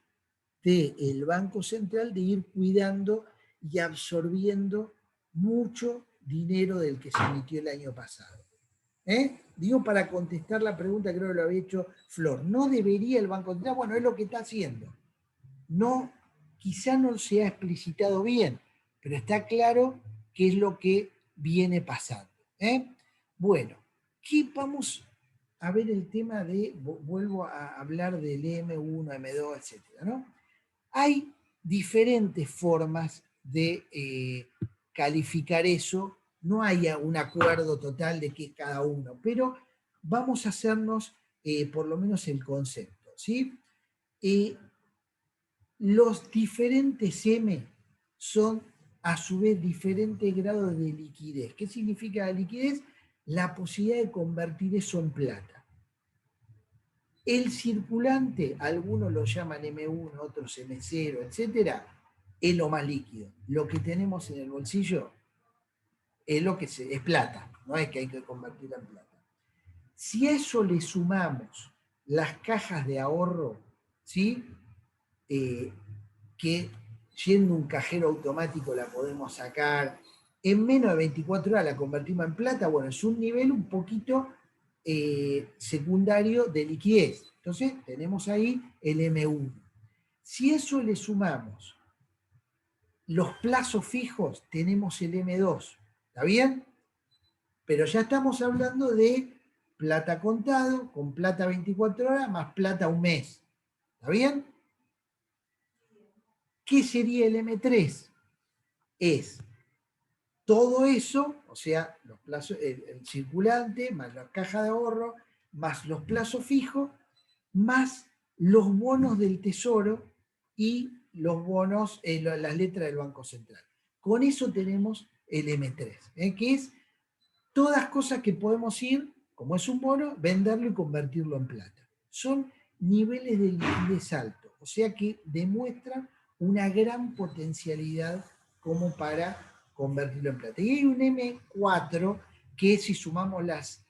del Banco Central de ir cuidando y absorbiendo mucho dinero del que se emitió el año pasado. Digo, para contestar la pregunta, creo que lo había hecho Flor. ¿No debería el Banco Central? Bueno, es lo que está haciendo. Quizá no se ha explicitado bien, pero está claro que es lo que viene pasando. Bueno, ¿qué vamos a ver el tema de, vuelvo a hablar del M1, M2, etcétera, ¿no? Hay diferentes formas de calificar eso, no hay un acuerdo total de qué es cada uno, pero vamos a hacernos por lo menos el concepto, ¿sí? Los diferentes M son a su vez diferentes grados de liquidez. ¿Qué significa la liquidez? La posibilidad de convertir eso en plata. El circulante, algunos lo llaman M1, otros M0, etcétera, es lo más líquido. Lo que tenemos en el bolsillo es lo que es plata, no es que hay que convertirla en plata. Si a eso le sumamos las cajas de ahorro, ¿sí? Que yendo a un cajero automático la podemos sacar, en menos de 24 horas la convertimos en plata, bueno, es un nivel un poquito secundario de liquidez. Entonces tenemos ahí el M1. Si eso le sumamos los plazos fijos, tenemos el M2. ¿Está bien? Pero ya estamos hablando de plata contado, con plata 24 horas, más plata un mes. ¿Está bien? ¿Qué sería el M3? Es todo eso, o sea, los plazos, el circulante, más la caja de ahorro, más los plazos fijos, más los bonos del Tesoro y los bonos, las letras del Banco Central. Con eso tenemos el M3, que es todas cosas que podemos ir, como es un bono, venderlo y convertirlo en plata. Son niveles de liquidez alto, o sea que demuestran una gran potencialidad como para convertirlo en plata. Y hay un M4 que si sumamos las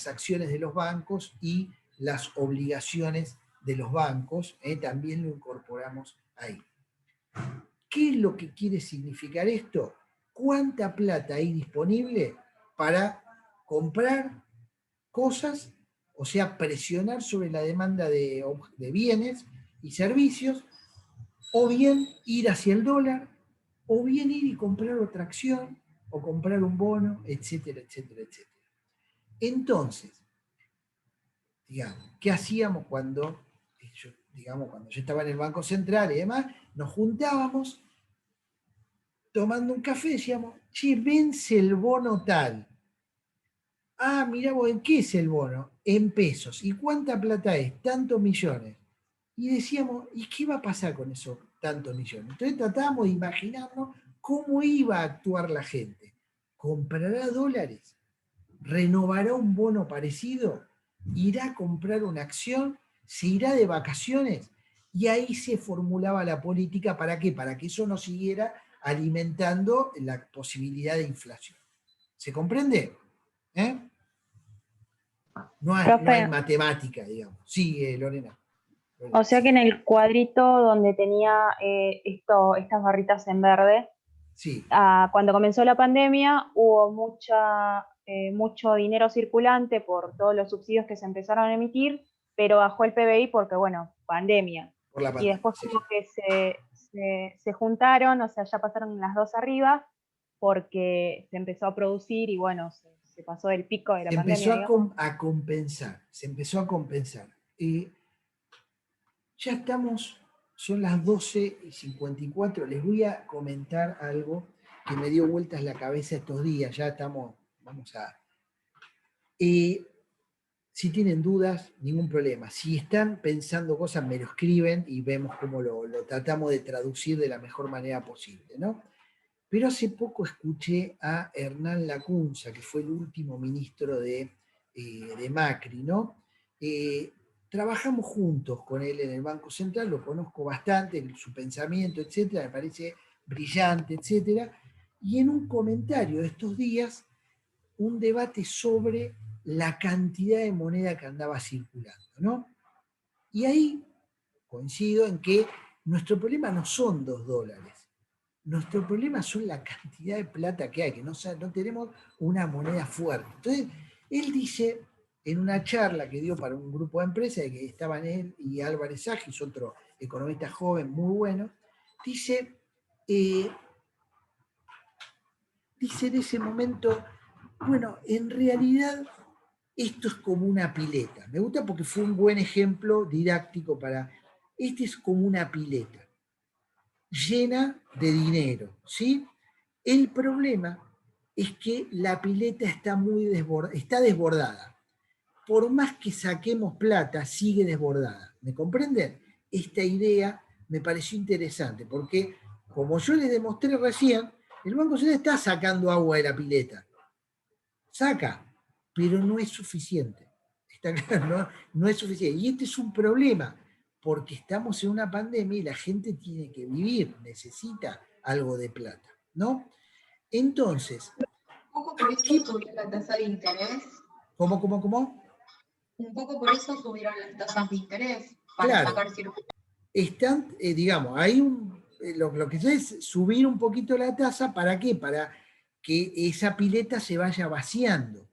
acciones de los bancos y las obligaciones de los bancos, también lo incorporamos ahí. ¿Qué es lo que quiere significar esto? ¿Cuánta plata hay disponible para comprar cosas, o sea, presionar sobre la demanda de bienes y servicios, o bien ir hacia el dólar, o bien ir y comprar otra acción, o comprar un bono, etcétera, etcétera, etcétera? Entonces, digamos, ¿qué hacíamos cuando yo estaba en el Banco Central y demás? Nos juntábamos tomando un café, decíamos, che, vence el bono tal. Ah, mirá vos, ¿en qué es el bono? En pesos. ¿Y cuánta plata es? Tantos millones. Y decíamos, ¿y qué va a pasar con esos tantos millones? Entonces tratábamos de imaginarnos cómo iba a actuar la gente. ¿Comprará dólares? ¿Renovará un bono parecido? ¿Irá a comprar una acción? ¿Se irá de vacaciones? Y ahí se formulaba la política, ¿para qué? Para que eso no siguiera alimentando la posibilidad de inflación. ¿Se comprende? No hay matemática, digamos. Sí, Lorena. O sea que en el cuadrito donde tenía estas barritas en verde, Sí. Cuando comenzó la pandemia hubo mucho dinero circulante por todos los subsidios que se empezaron a emitir, pero bajó el PBI porque, bueno, pandemia. Por la pandemia, y después sí. como que se juntaron, o sea, ya pasaron las dos arriba, porque se empezó a producir y, bueno, se pasó del pico de la pandemia. Se empezó a compensar, se empezó a compensar. Ya estamos, son las 12:54, les voy a comentar algo que me dio vueltas la cabeza estos días, ya estamos, vamos a... si tienen dudas, ningún problema. Si están pensando cosas, me lo escriben y vemos cómo lo tratamos de traducir de la mejor manera posible, ¿no? Pero hace poco escuché a Hernán Lacunza, que fue el último ministro de Macri, ¿no? Trabajamos juntos con él en el Banco Central, lo conozco bastante, su pensamiento, etcétera, me parece brillante, etcétera. Y en un comentario de estos días, un debate sobre la cantidad de moneda que andaba circulando, ¿no? Y ahí coincido en que nuestro problema no son $2. Nuestro problema son la cantidad de plata que hay, que no tenemos una moneda fuerte. Entonces, él dice, en una charla que dio para un grupo de empresas, que estaban él y Álvarez Agis, otro economista joven muy bueno, dice, dice en ese momento, bueno, en realidad esto es como una pileta. Me gusta porque fue un buen ejemplo didáctico para, este es como una pileta llena de dinero, ¿sí? El problema es que la pileta está está desbordada. Por más que saquemos plata, sigue desbordada. ¿Me comprenden? Esta idea me pareció interesante, porque como yo les demostré recién, el Banco Central está sacando agua de la pileta. Saca, pero no es suficiente. Está claro, no es suficiente. Y este es un problema, porque estamos en una pandemia y la gente tiene que vivir, necesita algo de plata, ¿no? Entonces, Un poco por eso subió la tasa de interés. ¿Cómo? Un poco por eso subieron las tasas de interés, para Claro. sacar circuito. Están, digamos, hay lo que se es subir un poquito la tasa, ¿para qué? Para que esa pileta se vaya vaciando.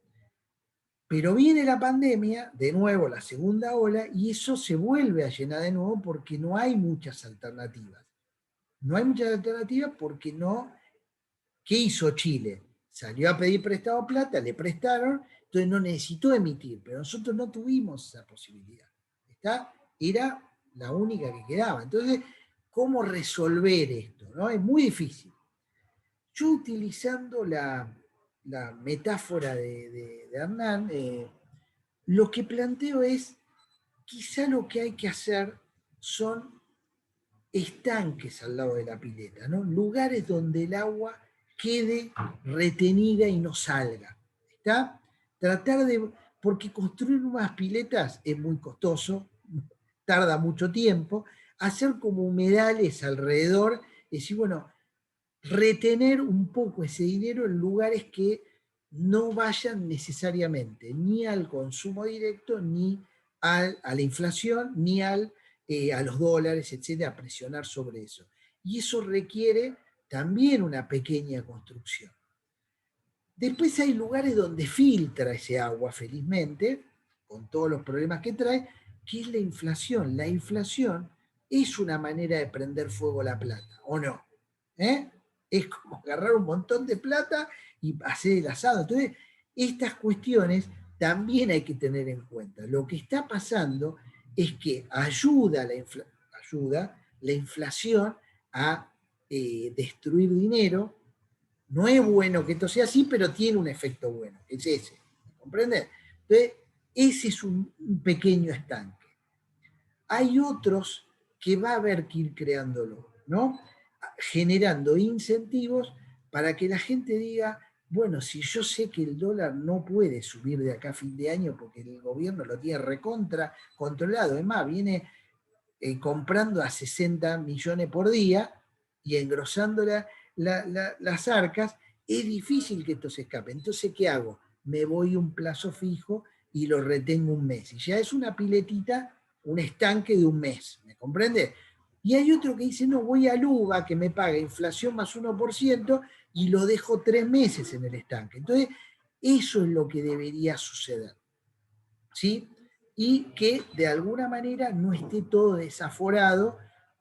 Pero viene la pandemia, de nuevo la segunda ola, y eso se vuelve a llenar de nuevo porque no hay muchas alternativas. No hay muchas alternativas porque no... ¿Qué hizo Chile? Salió a pedir prestado plata, le prestaron, entonces no necesitó emitir, pero nosotros no tuvimos esa posibilidad. Era la única que quedaba. Entonces, ¿cómo resolver esto? ¿No? Es muy difícil. Yo utilizando la metáfora de Hernán, lo que planteo es, quizá lo que hay que hacer son estanques al lado de la pileta, ¿no? Lugares donde el agua quede retenida y no salga. ¿Está? Tratar de... Porque construir unas piletas es muy costoso, tarda mucho tiempo. Hacer como humedales alrededor, es decir, bueno, retener un poco ese dinero en lugares que no vayan necesariamente ni al consumo directo, ni a la inflación, ni a los dólares, etcétera, a presionar sobre eso. Y eso requiere también una pequeña construcción. Después hay lugares donde filtra ese agua, felizmente, con todos los problemas que trae, que es la inflación. La inflación es una manera de prender fuego la plata, ¿o no? Es como agarrar un montón de plata y hacer el asado. Entonces, estas cuestiones también hay que tener en cuenta. Lo que está pasando es que ayuda la inflación a destruir dinero. No es bueno que esto sea así, pero tiene un efecto bueno, es ese. ¿Comprende? Entonces, ese es un pequeño estanque. Hay otros que va a haber que ir creándolo, ¿no? Generando incentivos para que la gente diga, bueno, si yo sé que el dólar no puede subir de acá a fin de año porque el gobierno lo tiene recontra controlado, además viene comprando a 60 millones por día y engrosando las arcas, es difícil que esto se escape. Entonces, ¿qué hago? Me voy un plazo fijo y lo retengo un mes. Y ya es una piletita, un estanque de un mes, ¿me comprende? Y hay otro que dice, no, voy a Luba, que me paga inflación más 1%, y lo dejo 3 meses en el estanque. Entonces, eso es lo que debería suceder. ¿Sí? Y que de alguna manera no esté todo desaforado,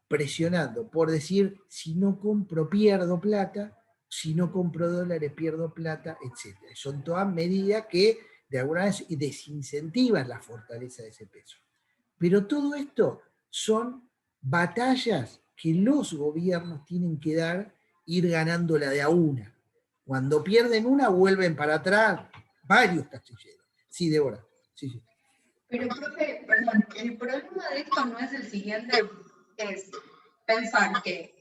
presionando, por decir, si no compro pierdo plata, si no compro dólares pierdo plata, etc. Son todas medidas que de alguna vez desincentivan la fortaleza de ese peso. Pero todo esto son batallas que los gobiernos tienen que dar, ir ganándola de a una. Cuando pierden una, vuelven para atrás varios castilleros. Sí, Débora. Sí. Pero, profe, perdón, el problema de esto no es el siguiente, es pensar que